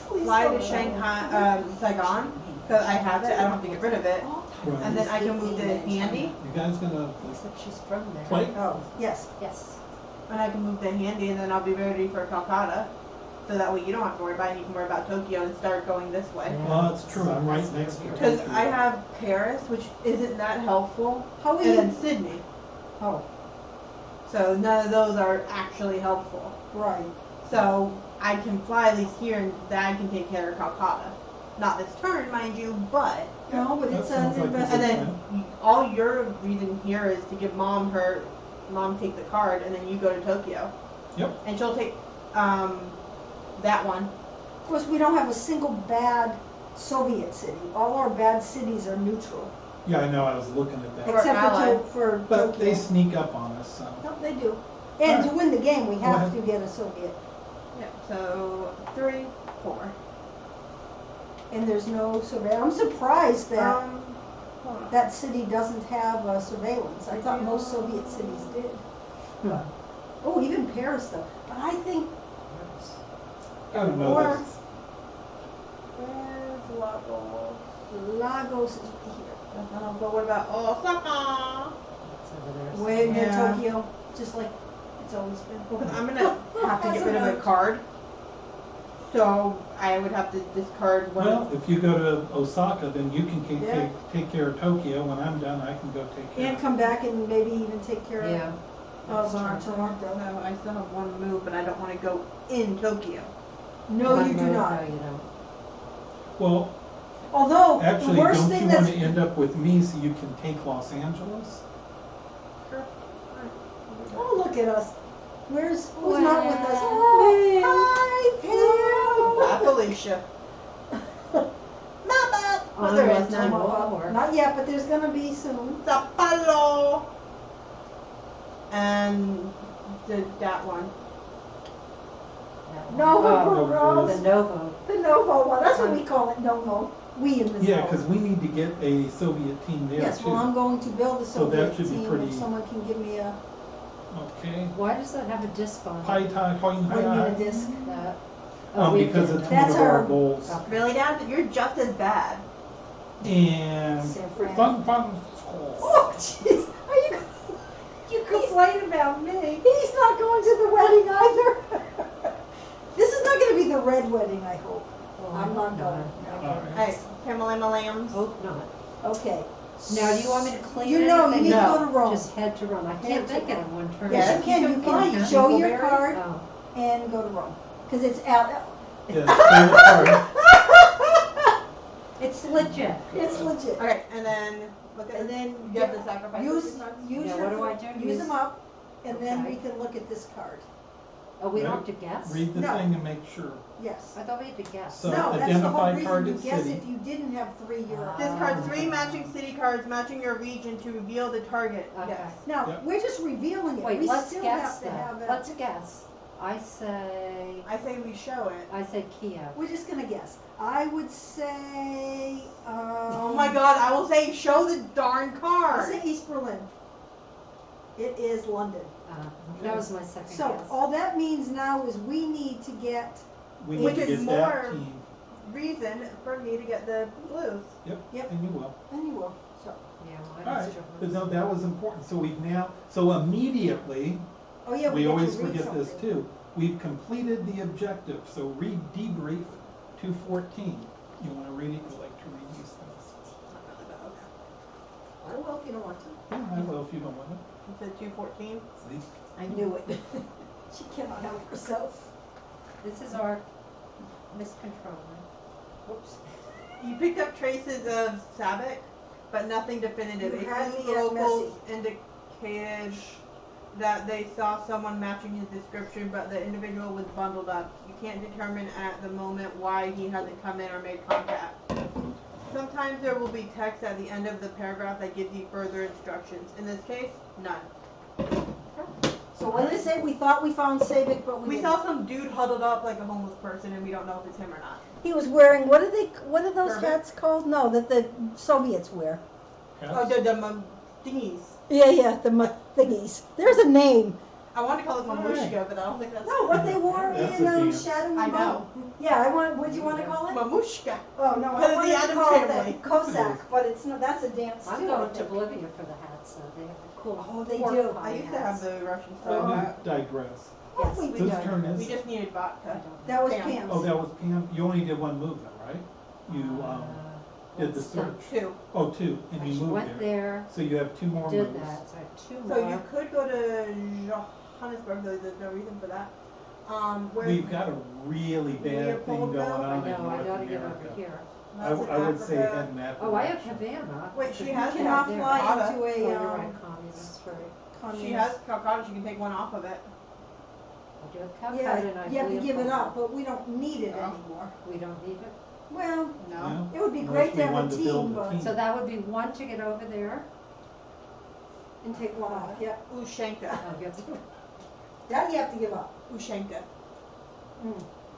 Please fly don't to let Shanghai, Saigon, because I have it. I don't have to get rid of it. right. And then I can move to Handy, You guys gonna Except she's from there. play? Oh, yes. Yes. and I can move to Handy, and then I'll be ready for Calcutta. So that way you don't have to worry about it. You can worry about Tokyo and start going this way. Well, that's true, I'm right next to Because Tokyo. I have Paris, which isn't that helpful, How are and then you? Sydney. Oh, So none of those are actually helpful. right. So I can fly at least here, and then I can take care of Calcutta. Not this turn, mind you, but. No, but That it's sounds an like a good And investment. then all your reason here is to give mom take the card, and then you go to Tokyo. Yep. And she'll take that one. Of course, we don't have a single bad Soviet city. All our bad cities are neutral, Yeah, I know, I was looking at that. Or except allied. for But they Tokyo. sneak up on us, so. No, they do. And to win the game, we have ahead. to get a Soviet. Yeah. So 3, 4. And there's no surveillance. I'm surprised that Hold on. that city doesn't have surveillance. I thought most Soviet cities did. But, oh, even Paris though. But I think I don't know. Or- that's- Where's Lagos? Lagos is here. But what about Osaka? It's over there. Way near Yeah. Tokyo, just like it's always been. Because I'm gonna have to get rid of a card. So I would have to discard one. Well, if you go to Osaka, then you can Yeah. take care of Tokyo. When I'm done, I can go take care And come back and maybe even take care Yeah. of that's true. Toronto. So I still have one move, but I don't want to go in Tokyo. No, One you do move, not. No, you don't. Well, Although, the actually, worst don't thing you want that's, to end up with me so you can take Los Angeles? Sure. oh, look at us. Who's Wow. not with us? Pam. Oh, hi, Bye, Felicia. Pam. Mama. On there with is time tomorrow. war. Not yet, but there's gonna be soon. Sao Paulo. And that one. That No, one. Oh, Rose. The Novo. The Novo one. That's what we call it, Novo. We in the Yeah, zone. because we need to get a Soviet team there Yes, too. well, I'm going to build a So that Soviet should be team. pretty- If someone can give me a, Okay. Why does that have a disc on it? Pai Tai Hoi what do you mean a Hai. disc? That. Oh, we Because did it's that. one That's of our our- goals. Oh. Really, Dad? You're just as bad. And San Fran. fun. Oh, jeez. Are you? You complain about me. He's not going to the wedding either. This is not going to be the red wedding, I hope. Well, I'm not no, going. no. All right. Hey, Pamela and Lambs. Hope not. Okay. Now, do you want me to clean You know, you anything? need to No. go to Rome. Just head to Rome. I Head can't to make it Rome. in one turn. Yes, Yes, you can. you You can can fly. show your Dingleberry? card Oh. and go to Rome. Because it's out. Yeah, favorite part. It's legit. It's legit. Okay, and then look at And then you have the sacrifice. use Yeah, your, what do I do? use them up, and then Okay. we can look at this card. Oh, we don't Right. have to guess? Read the No. thing and make sure. Yes. I thought we had to guess. So No, that's the whole identify reason. You target guess city. if you didn't have 3 Europe. Discard 3 matching city cards matching your region to reveal the target. Okay. Yes. Now, Yep. we're just revealing it. Wait, We let's still guess have to then. have it. Let's guess. I say We show it. Kiev. We're just gonna guess. I would say, Oh my God! I will say show the darn I'll card. say East Berlin. It is London. That was my second So guess. all that means now is we need to get, We Which need to is get more- that team. Reason for me to get the blues. Yep. And you will. and you will, so. Yeah, All mine right. is But different. no, that was important. So we've now, so immediately, Oh yeah, we get to always read forget this something. too. We've completed the objective. So read debrief 214. You want to read it? You like to read these things? I will if you don't want to. Yeah, I will if you don't want to. You said 214. See? I knew it. She cannot help herself. This is our miscontrol. Whoops. You picked up traces of Sabbac, but nothing definitive. You It had seems me the at locals indicated that they saw someone matching his description, but the individual was bundled up. You can't determine at the moment why he hasn't come in or made contact. Sometimes there will be text at the end of the paragraph that gives you further instructions. In this case, none. So what did it say? We thought we found Sabic, but we We didn't. saw some dude huddled up like a homeless person, and we don't know if it's him or not. He was wearing, what are those Turban? hats called? No, that the Soviets wear. Oh, the thingies. Yeah, the thingies. There's a name. I want to call it mamushka, but I don't think that's No, what they wore That's in a dance. Shadow and I Bone. know. Yeah, what do you want to call it? Mamushka. Oh, no, Because I of wanted the to Addams call it Family. the Cossack, but it's not, that's a dance too. I'm I going to think. Bolivia for the hats, so they have the cool. Oh, they pork do. pie I used to hats. have the Russian Well, style. we digress. Oh, Yes, we we did. Whose turn We is? just needed I vodka. don't know. That was Pam. Pam's. Oh, that was Pam. You only did one move then, right? You did the let's stop. search. 2. Oh, two, and I you moved went there. there, So you have 2 more did moves. that, so I have two So more. you could go to Johannesburg, though there's no reason for that. Where? We've got a really bad thing Leopold going now? on I in know, I North gotta get America. over here. I That's in I would say Africa. head in that Oh, I have direction. Havana. Wait, she but has you Cannot can't fly there. Calcutta. into Oh, a, you're right, communist, right. communist. She has Calcutta, she can take one off of it. I do have Calcutta Yeah, and I you have to give it Leopold. up, but we don't need it Oh. anymore. We don't need it. Well, No. it would be Unless great we to have a wanted to build team, a but, team. So that would be one to get over there. and take one off, yeah. Ushanka. I'll get to That you have to give up. Ushanka.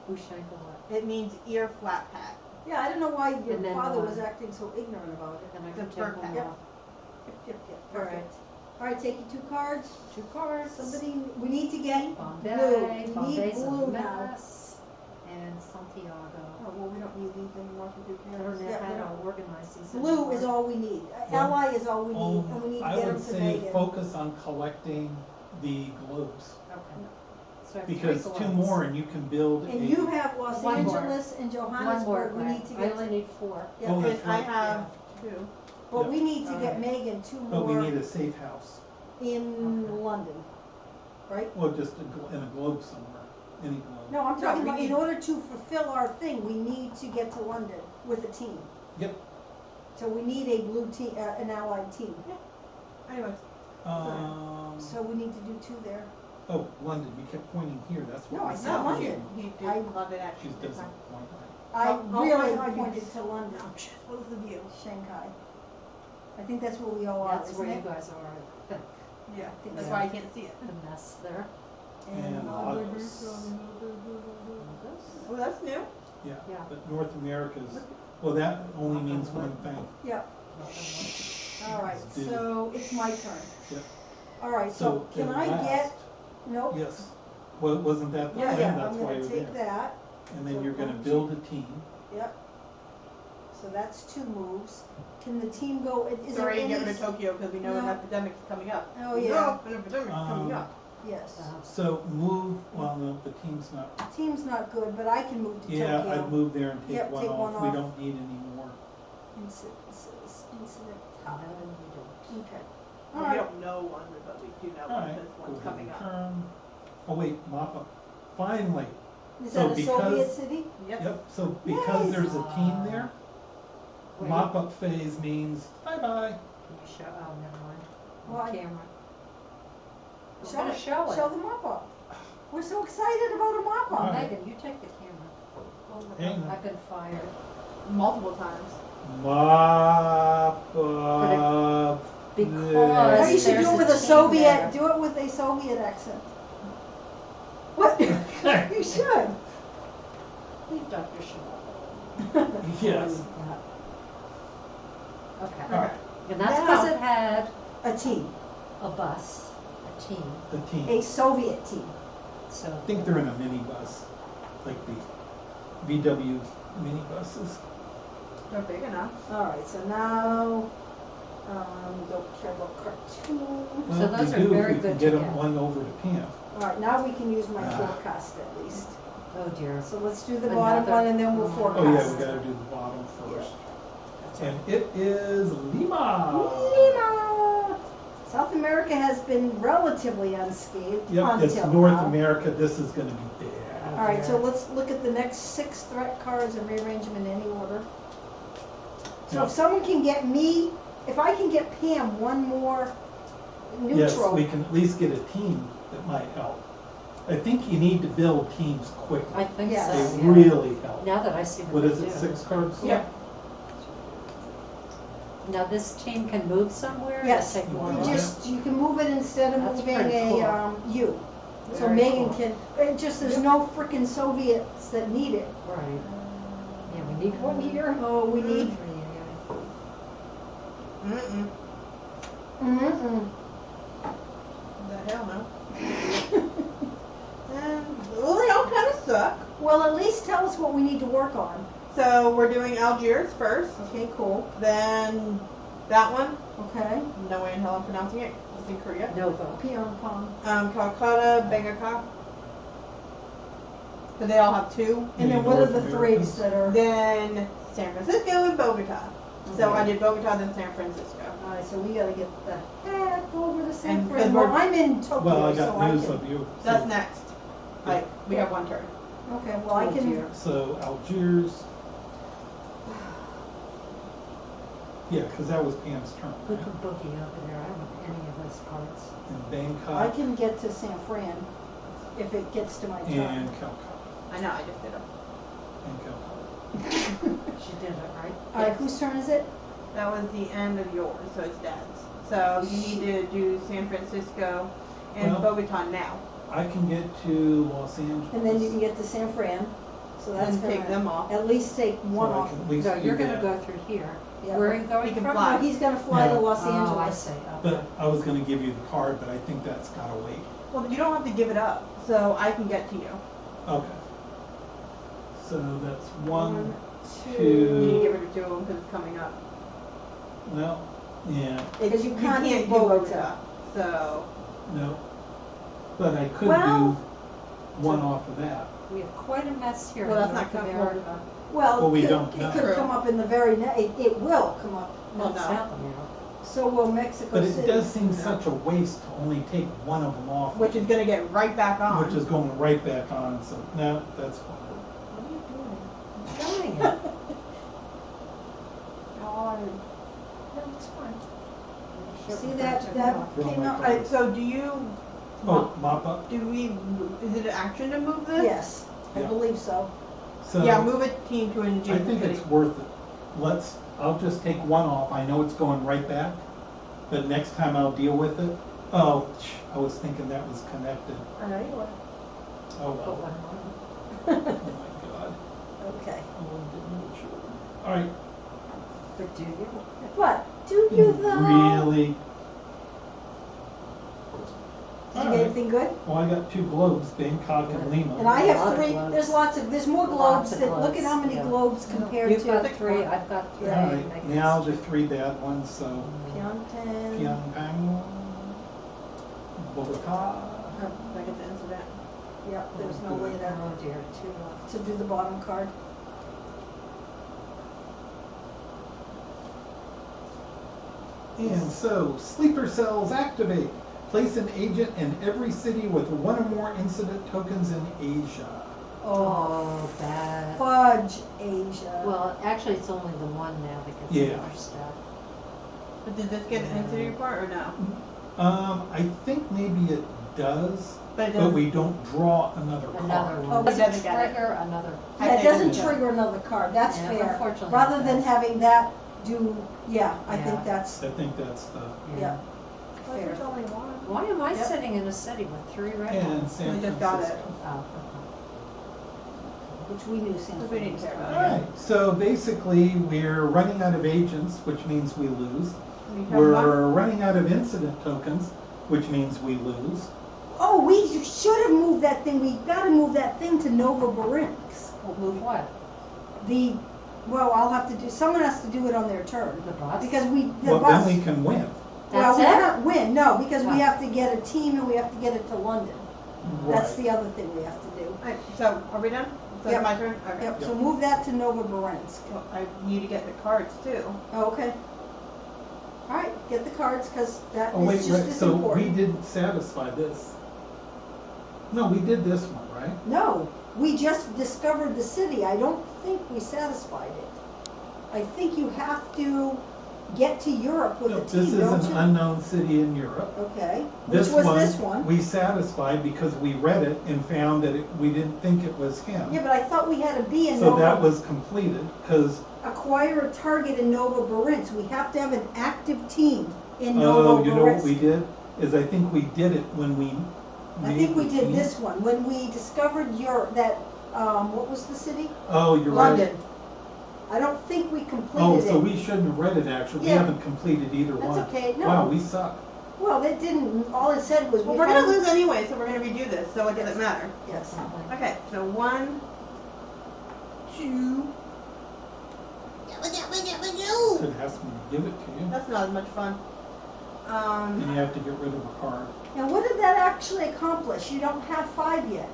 Ushanka what? It means ear flat hat. Yeah, I don't know why your And then father one. was acting so ignorant about it. And I can The take bird one pack. off. Yep, All right. perfect. All right, take your 2 cards. 2 cards. Somebody, we need to get Bombay. blue. We need Bombay's a blue now. mess. And Santiago. Oh, well, we don't need these anymore for I don't Duke. know Yeah, how we to don't. organize these Blue anymore. is all we need. Well, Ally is all we need, and we need to I get would them to say Megan. focus on collecting the globes. Okay. So I have Because 3 2 globes. more and you can build a. And you have Los One more. Angeles and One more, Johannesburg, we Glenn. need to I get only to, need 4. yeah, Oh, Because that's I right. have 2. but we need to get Alright. Megan 2 But we more need a safe house. in Okay. London, right? Well, just in a globe somewhere, any globe. No, I'm No, talking we about, in need- order to fulfill our thing, we need to get to London with a team. Yep. So we need a blue team, an allied team. Anyways, So we need to do 2 there. Oh, London, you kept pointing here, that's what No, we I said. said no, London. he did I- London She actually. doesn't point right. I I'll really find out you pointed did. to London, both of you, Shanghai. I think that's where we all are, That's isn't where you it? guys are, I think. Yeah, think that's so. why you can't see it. The mess there. And Lagos. Oh, that's new. Yeah, Yeah. but North America's, well, that only means one thing. Yeah, all right, Do. so it's my turn. Yep. All right, so can then I get, last- nope. Yes, well, wasn't that the Yeah, plan, that's I'm why gonna you're take there. that, And then So you're gonna one, build a team. yep. So that's 2 moves. Can the team go, is there Sorry, any? get rid of Tokyo because we know an No. epidemic's coming up. Oh, We yeah. know an epidemic's coming Um, up. Yes, So move, well, no, the team's not, team's not good, but I can move to Tokyo. yeah, I'd move there and Yep, take one take off, one we off. don't need any more. Incident No, top. you don't. Okay. Well, All we right. don't know one, but we do know one Alright, because go one's ahead coming and up. turn. Oh, wait, mop up, finally, Is So that a because- Soviet city? yep, so because there's a team there, Wait, mop up phase means bye-bye. Can you show, oh, never mind. Why? On camera. I'm Show gonna it. show it. Show the mop up. We're so excited about a mop Oh, up. Alright. Megan, you take the camera. Hang on. I've been fired. Multiple times. Mop up. Because Or you should there's do it with a team Soviet, there. do it with a Soviet accent. What? You should. Leave Dr. Shabbat. Yes. Okay. Alright, And that's Now- because it had A team, a bus, a team, the team. a Soviet team. so. I think they're in a minibus, like the VW minibuses. They're big enough. All right, so now, don't care about cartoon. Well, those we are do if very we can good get to them get. one over to Pam. All right, now we can use my Ah. forecast at least. Oh dear. So let's do the bottom Another- one and then we'll oh, forecast. Oh yeah, we gotta do the bottom first. And it is Lima. Lima. South America has been relatively unscathed Yep, it's until North now. America, this is gonna be bad. All right, so let's look at the next 6 threat cards and rearrange them in any order. So Yeah. if someone can get me, if I can get Pam one more Yes, neutral. we can at least get a team that might help. I think you need to build teams quickly. I think Yes. so, They yeah. really help. Now that I see What what is they it, do. 6 cards? Yeah. Now this team can move somewhere? or Yes, take one you off? just, you can move it instead of That's moving pretty a, cool. U. So Very Megan cool. can, it just, there's no frickin' Soviets that need it. Right. Yeah, we need one here. Oh, we need, Mm-mm. mm-mm. The hell no. Well, they all kind of suck. Well, at least tell us what we need to work on. So we're doing Algiers first, Okay, cool, then that one. okay. No way in hell I'm pronouncing it. It's in Korea. Nova. Pyong Pong. Calcutta, Bangkok. So they all have 2. And then Yeah, what are North the Americans. 3s that are? Then San Francisco and Bogota. So I did Bogota, then San Francisco. Alright, so we gotta get the heck over to San And Fran. good Well, work. I'm in Tokyo, Well, I so got I news can. of you. That's next. Like, we have one turn. Okay, well, I Oh, can, dear. So Algiers. Yeah, because that was Pam's turn. Put Right? the bookie over there, I don't have any of those cards. And I Bangkok can get to San Fran if it gets to my turn. and Calcutta. I know, I just did them. And Calcutta. She did it, right? All right, whose turn is it? That was the end of yours, so it's Dad's. So you need to do San Francisco and Well- Bogota now. I can get to Los Angeles. And then you can get to San Fran, so that's And take gonna them off. at least take one So I off. can at least No, do you're gonna that. go through here. Yeah. Where are you going He can from? fly. No, he's gonna fly to Yeah. Los Oh, I Angeles. see, okay. But I was going to give you the card, but I think that's got to wait. Well, you don't have to give it up, so I can get to you. Okay. So that's one, You two. need to give it to him because it's coming up. No. Yeah. Because you can't do do Bogota. So, No. But I could Well- do one off of that. We have quite a mess here in well, that's North not America. Florida. Well, Well, we it don't could, know. it could come up in the very it will come up. Well, Not no. South America. So will Mexico But City. it does seem No. such a waste to only take one of them off. Which is gonna get right back on. Which is going right back on, so no, that's fine. What are you doing? I'm trying it. No, it's fine. See that Throw came my up? card. Alright, so do you, Oh, mop up? do we, is it an action to move this? Yes, I Yeah. believe so. So Yeah, move a team to I adjacent think city. it's worth it. I'll just take one off. I know it's going right back, but next time I'll deal with it. Oh, I was thinking that was connected. I know you Oh, Put well. one on. Oh, my God. are. Okay. Oh, I didn't know what you were- All right. But do you? But do you though? Really? Did you get anything good? Well, I got 2 globes, Bangkok and Lima. And I A lot have of 3. globes. There's more Lots globes. of That, look at how many globes, yeah. globes compared You've to got 3, I've got 3. All right, I now guess. the 3 bad ones, so Pyeongtaang. Pyongyang, Bogota. Like it's an incident. Yep, there's no way to, Oh dear, 2 left. to do the bottom card. And so, sleeper cells activate. Place an agent in every city with 1 or more incident tokens in Asia. Oh, bad. Fudge Asia. Well, actually, it's only the one now that gets Yeah. more stuff. But did this get an incident report or no? I think maybe it does, But it but doesn't. we don't draw another card. Another Oh, one. we Doesn't doesn't get it. trigger another. I That think doesn't it- trigger another card. That's Yeah, fair. unfortunately, Rather it than does. having that do, yeah, I Yeah. think that's I think that's the, yeah. Yeah. Fair. There's only one. Why am I Yep. sitting in a city with 3 red and ones? San We just got it. Francisco. Oh, Which we knew San Because we didn't Francisco. care about it. Alright, so basically, we're running out of agents, which means we lose. We have one. We're running out of incident tokens, which means we lose. Oh, we should have moved that thing. We gotta move that thing to Nova Barinx. Well, move what? I'll have to do, someone has to do it on their turn. The bus? Because the Well, bus. then we can win. That's we it? can't win, no, because we Oh. have to get a team and we have to get it to London. That's Right. the other thing we have to do. Alright, so are we done? So Yep. it's my turn? Okay. Yep, so move that to Nova Barinsk. Well, I need to get the cards too. Oh, okay. All right, get the cards, because that Oh, wait, is just right, as so we important. didn't satisfy this. No, we did this one, right? No, we just discovered the city. I don't think we satisfied it. I think you have to get to Europe with No, a this team, is don't an you? unknown city in Europe. Okay, which This was one, this one? we satisfied because we read it and found that we didn't think it was him. Yeah, but I thought we had to be in So that Nova, was completed, because, acquire a target in Nova Barinsk. We have to have an active team in oh, Nova you know what we Barinsk. did? Is I think we did it when we I made think we the did team. this one, when we discovered what was the city? Oh, you're right. London. I don't think we Oh, completed so it. we shouldn't have read it, actually. We Yeah. haven't completed either That's one. okay, no. Wow, we suck. Well, it didn't, all it said was Well, we we're gonna found- lose anyway, so we're gonna redo this, so it doesn't matter. Yes. Probably. Okay, so 1, 2. Could ask me to give it to you, That's not as much fun. and you have to get rid of a card. And what did that actually accomplish? You don't have 5 yet.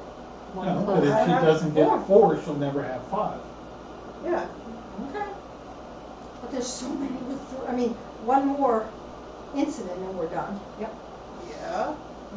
One No, close. but if she I have doesn't get 4. 4, she'll never have 5. Yeah. Okay. But there's so many with, one more incident and we're done. Yeah.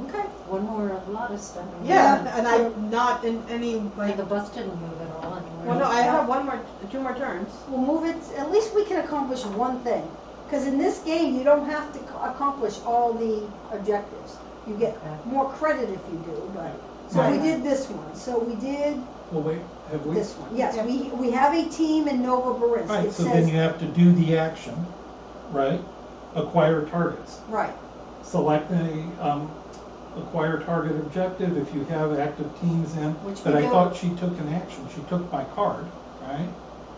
Okay. One more, a lot of stuff. Yeah, and I'm not in any, Like like, the bus didn't move at all anywhere. well, no, I have two more turns. We'll move it, at least we can accomplish one thing. Because in this game, you don't have to accomplish all the objectives. You get Okay. more credit if you do, but, so we Right. did this one. So we did Well, wait, have we? this one. Yes, Yeah. we have a team in Nova Borinsky. Right, It so then says, you have to do the action, right? Acquire targets. right, Select a, acquire target objective if you have active teams in. Which But we I do. thought she took an action. She took my card, right?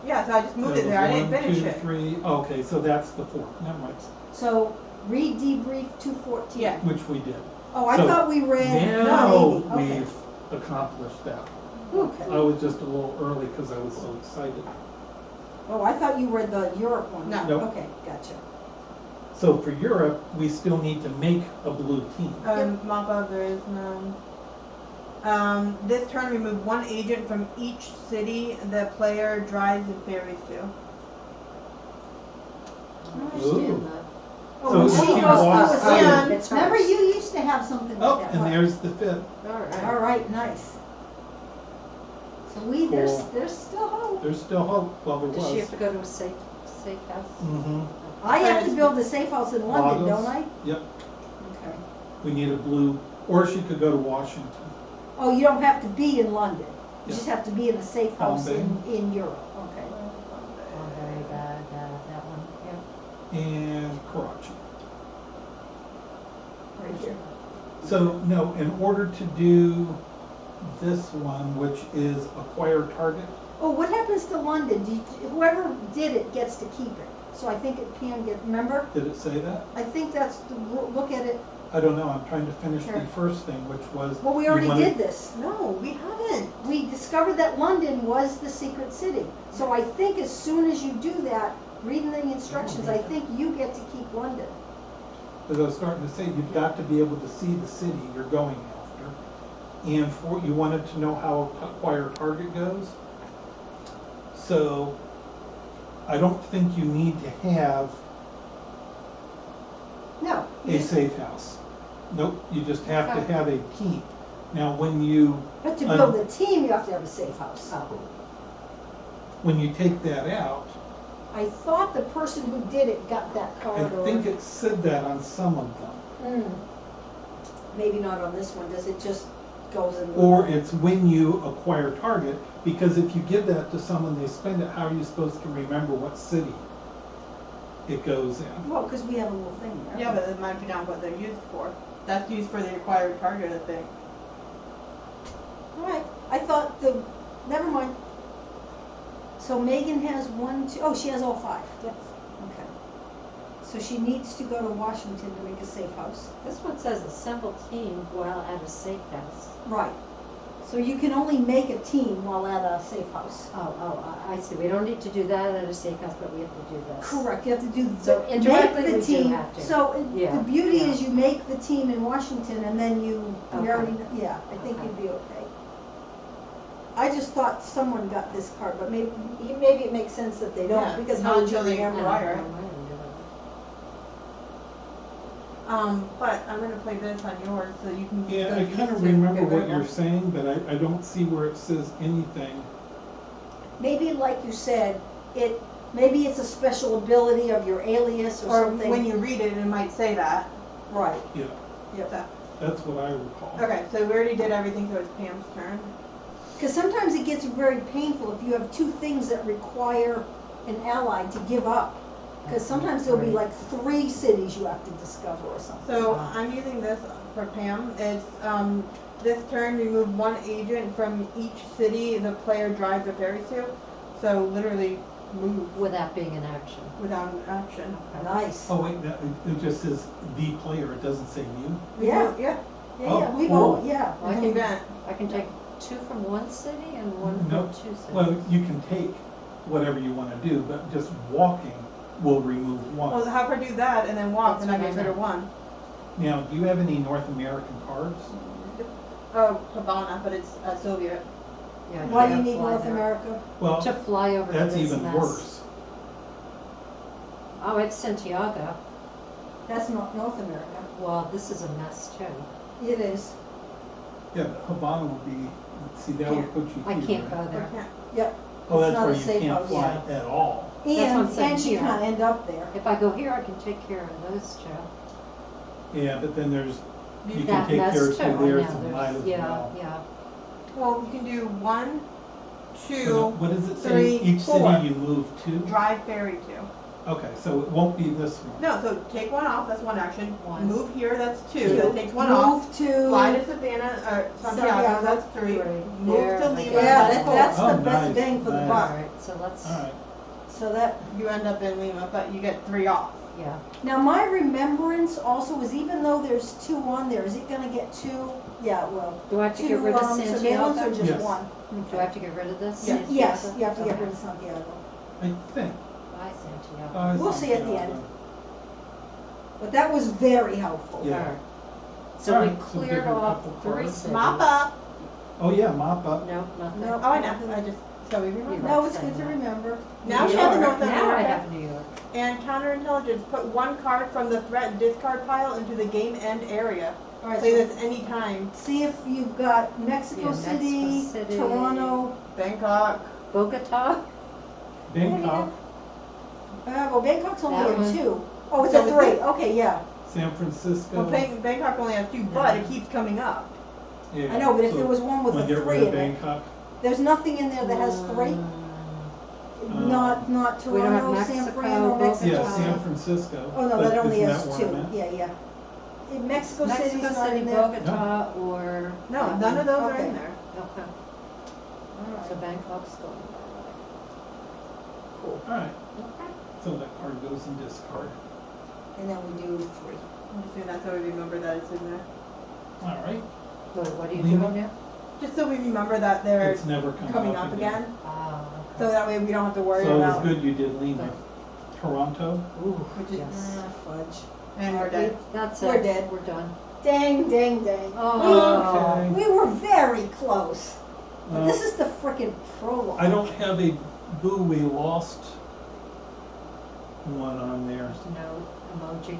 Yeah, so I just moved it there, I didn't finish 1, 2, it. 3, okay, so that's the fourth, never mind, so read debrief 214. Yeah. which we did. Oh, I So thought we read Now 180. Okay. we've accomplished that. I Okay. was just a little early because I was so excited. Oh, I thought you read the Europe one. No. Nope. Okay, gotcha. So for Europe, we still need to make a blue team. Mop up, there is none. This turn remove one agent from each city the player drives the ferries to. I don't understand that. Oh, So when if she she goes walks through a in- city, It's remember hers. you used to have something Oh, like that. and there's the fifth. All All right. right, nice. So Cool. there's still hope. There's still hope. Well, there Does she have was. to go to a safe house? Mm-hmm. I have to build a safe house in London, Lagos. don't I? Yep, Okay. we need a blue, or she could go to Washington. Oh, you don't have to be in London. You Yeah. just have to be in a safe house Bombay. in Europe. Okay. Oh, very bad, that one, yeah. And Karachi. Right here. So, no, in order to do this one, which is acquire target, Oh, what happens to London? Whoever did it gets to keep it. So I think it can get, remember? did it say that? I think that's, look at it. I don't know, I'm trying to finish the Sure. first thing, which was. Well, we you already wanted- did this. No, we haven't. We discovered that London was the secret city. So I think as soon as you do that, reading the instructions, I think you get to keep London. As I was starting to say, you've got to be able to see the city you're going after. And you wanted to know how acquire target goes? So, I don't think you need to have No. a safe house. Nope, you just have to Okay. have a team. Now, when you But to build a team, you have to have a safe house. take that out, I thought the person who did it got that I card or. think it said that on some of them. Maybe not on this one, does it just goes in? the- Or it's when you acquire target, because if you give that to someone, they spend it, how are you supposed to remember what city it goes in? Well, because we have a little thing there. Yeah, but it might be down what they're used for. That's used for the acquired target, I think. All right, I thought never mind. So Megan has 1, 2, oh, she has all 5. Yes. Okay. So she needs to go to Washington to make a safe house. This one says assemble team while at a safe house. Right. So you can only make a team while at a safe house. I see. We don't need to do that at a safe house, but we have to do this. Correct, you have to do, So make indirectly the we do team. have to. So Yeah, the beauty yeah. is you make the team in Washington and then you Okay. already, yeah, I think Okay. you'd be okay. I just thought someone got this card, but maybe it makes sense that they don't, Yeah, because not how would you until they remember? acquire. Right. But I'm gonna play this on yours so you can. Yeah, go I use kind of to remember get rid what of you're them. saying, but I don't see where it says anything. Maybe like you said, maybe it's a special ability of your alias or Or something. when you read it, it might say that. Right, Yeah, So, that's what I recall. okay, so we already did everything, so it's Pam's turn. because sometimes it gets very painful if you have 2 things that require an ally to give up. Because sometimes there'll be like 3 cities you have to discover or something. So I'm using this for Pam. It's this turn remove 1 agent from each city the player drives the ferry to. So literally move Without being an action. without an action. Nice. Oh, wait, it just says the player, it doesn't say you? Yeah. Yeah. Yeah, we've cool. all, yeah. Well, I You can, bet. I can take 2 from one city and 1 No. from 2 cities. Well, you can take whatever you want to do, but just walking will remove Well, one. have her do that and then walk, That's and I what get I rid of meant. 1. Now, do you have any North American cards? Oh, Havana, but it's Soviet. Yeah, Why do can't you need fly North there. America? Well, To fly over to that's this even mess. worse. Oh, it's Santiago. That's not North America. Well, this is a mess too. It is. Yeah, but Havana would be, see, that would put you I here, can't go right? there. Yep. Oh, It's that's not where a you safe can't house. fly at all. That's what I'm saying And she here. can't end up there. If I go here, I can take care of those two. Yeah, but then there's, you can That take mess care of too, two I there, know, so there's- might as yeah, well. yeah. Well, you can do 1, 2, What does it say? 3, Each 4. city you move to? Drive ferry to. Okay, so it won't be this one. No, so take 1 off, that's 1 action. One. Move here, that's 2, Two. that takes 1 off. Move to. Fly to Savannah, Santiago, Santiago. that's 3. Three. Move There, to I Lima, got Yeah, that's 4. that's Oh, the best nice, bang for the nice. buck. Alright, so let's, Alright, So that, You end up in Lima, but you get 3 off. yeah. now my remembrance also is even though there's 2 on there, is it gonna get 2? Yeah, it will. Do I have to 2 get rid of surveillance or Santiago? just Yes. 1? Do I have to get rid of this? Yes. Yes, Santiago? you have to get Okay. rid of Santiago. I think. Bye, Santiago. We'll see at the end. But that was very helpful. Yeah. Alright. So we Alright, so cleared give her a off couple 3 cards. cities. Mop up. Oh, yeah, mop up. No, nothing. No. Oh, I know, I just, so we remember. No, it's good to remember. Now New she has to York. North Now I America. have New York. And counterintelligence, put 1 card from the threat discard pile into the game end area. All right, Play so this anytime. see if you've got Mexico Yeah, Mexico City, City. Toronto. Bangkok. Bogota? Bangkok, Well, Bangkok's only That at one. 2. Oh, it's So at we 3. did- Okay, yeah. San Francisco. Well, Bangkok only has 2, but it keeps coming up. Yeah, I know, but if so there was one with wanna a get 3 rid of in it, Bangkok. there's nothing in there that has 3. Not We don't have Toronto, San Mexico, Fran, or Bogota. Mexico. Yeah, San Francisco. Oh, no, but that only isn't has that where 2. I'm at? Yeah, yeah. Mexico City's Mexico not City, in there. Bogota, or? No, none of those are Okay. in there. Okay, so Bangkok's going. Cool. Alright, Okay. so that card goes in discard. And then we do 3. I'm just saying that's how we remember that it's in there. Alright, Good, what are you Lima? doing now? Just so we remember that they're it's never coming up again. Ah, So that way we don't have to worry So it was about. good you did Lima. Toronto, Ooh, Which is- yes. Fudge. And we're dead. That's We're it, dead. we're done. Dang, dang, dang. Oh. Okay. We were very close. But Uh, this is the frickin' prologue. I don't have a boo, we lost one on there. No emoji.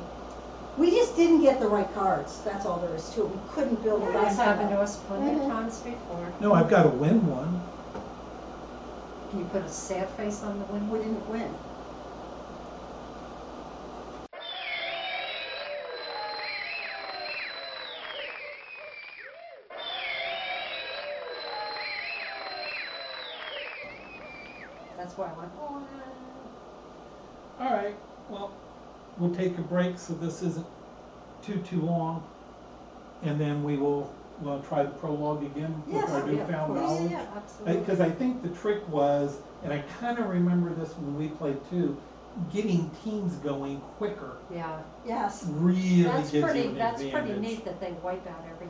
We just didn't get the right cards. That's all there is to it. We couldn't build a That's last happened to time. us plenty of Mhm. times before. No, I've got to win one. Can you put a sad face on the We window? didn't win. That's why I went, oh. Alright, well, we'll take a break so this isn't too long. And then we'll try the prologue again with Yes, our Yeah, of newfound course. knowledge. Yeah, absolutely. Because I think the trick was, and I kind of remember this when we played too, getting teams going quicker Yeah, Yes. really that's gives pretty, you an that's pretty advantage. neat that they wipe out everything.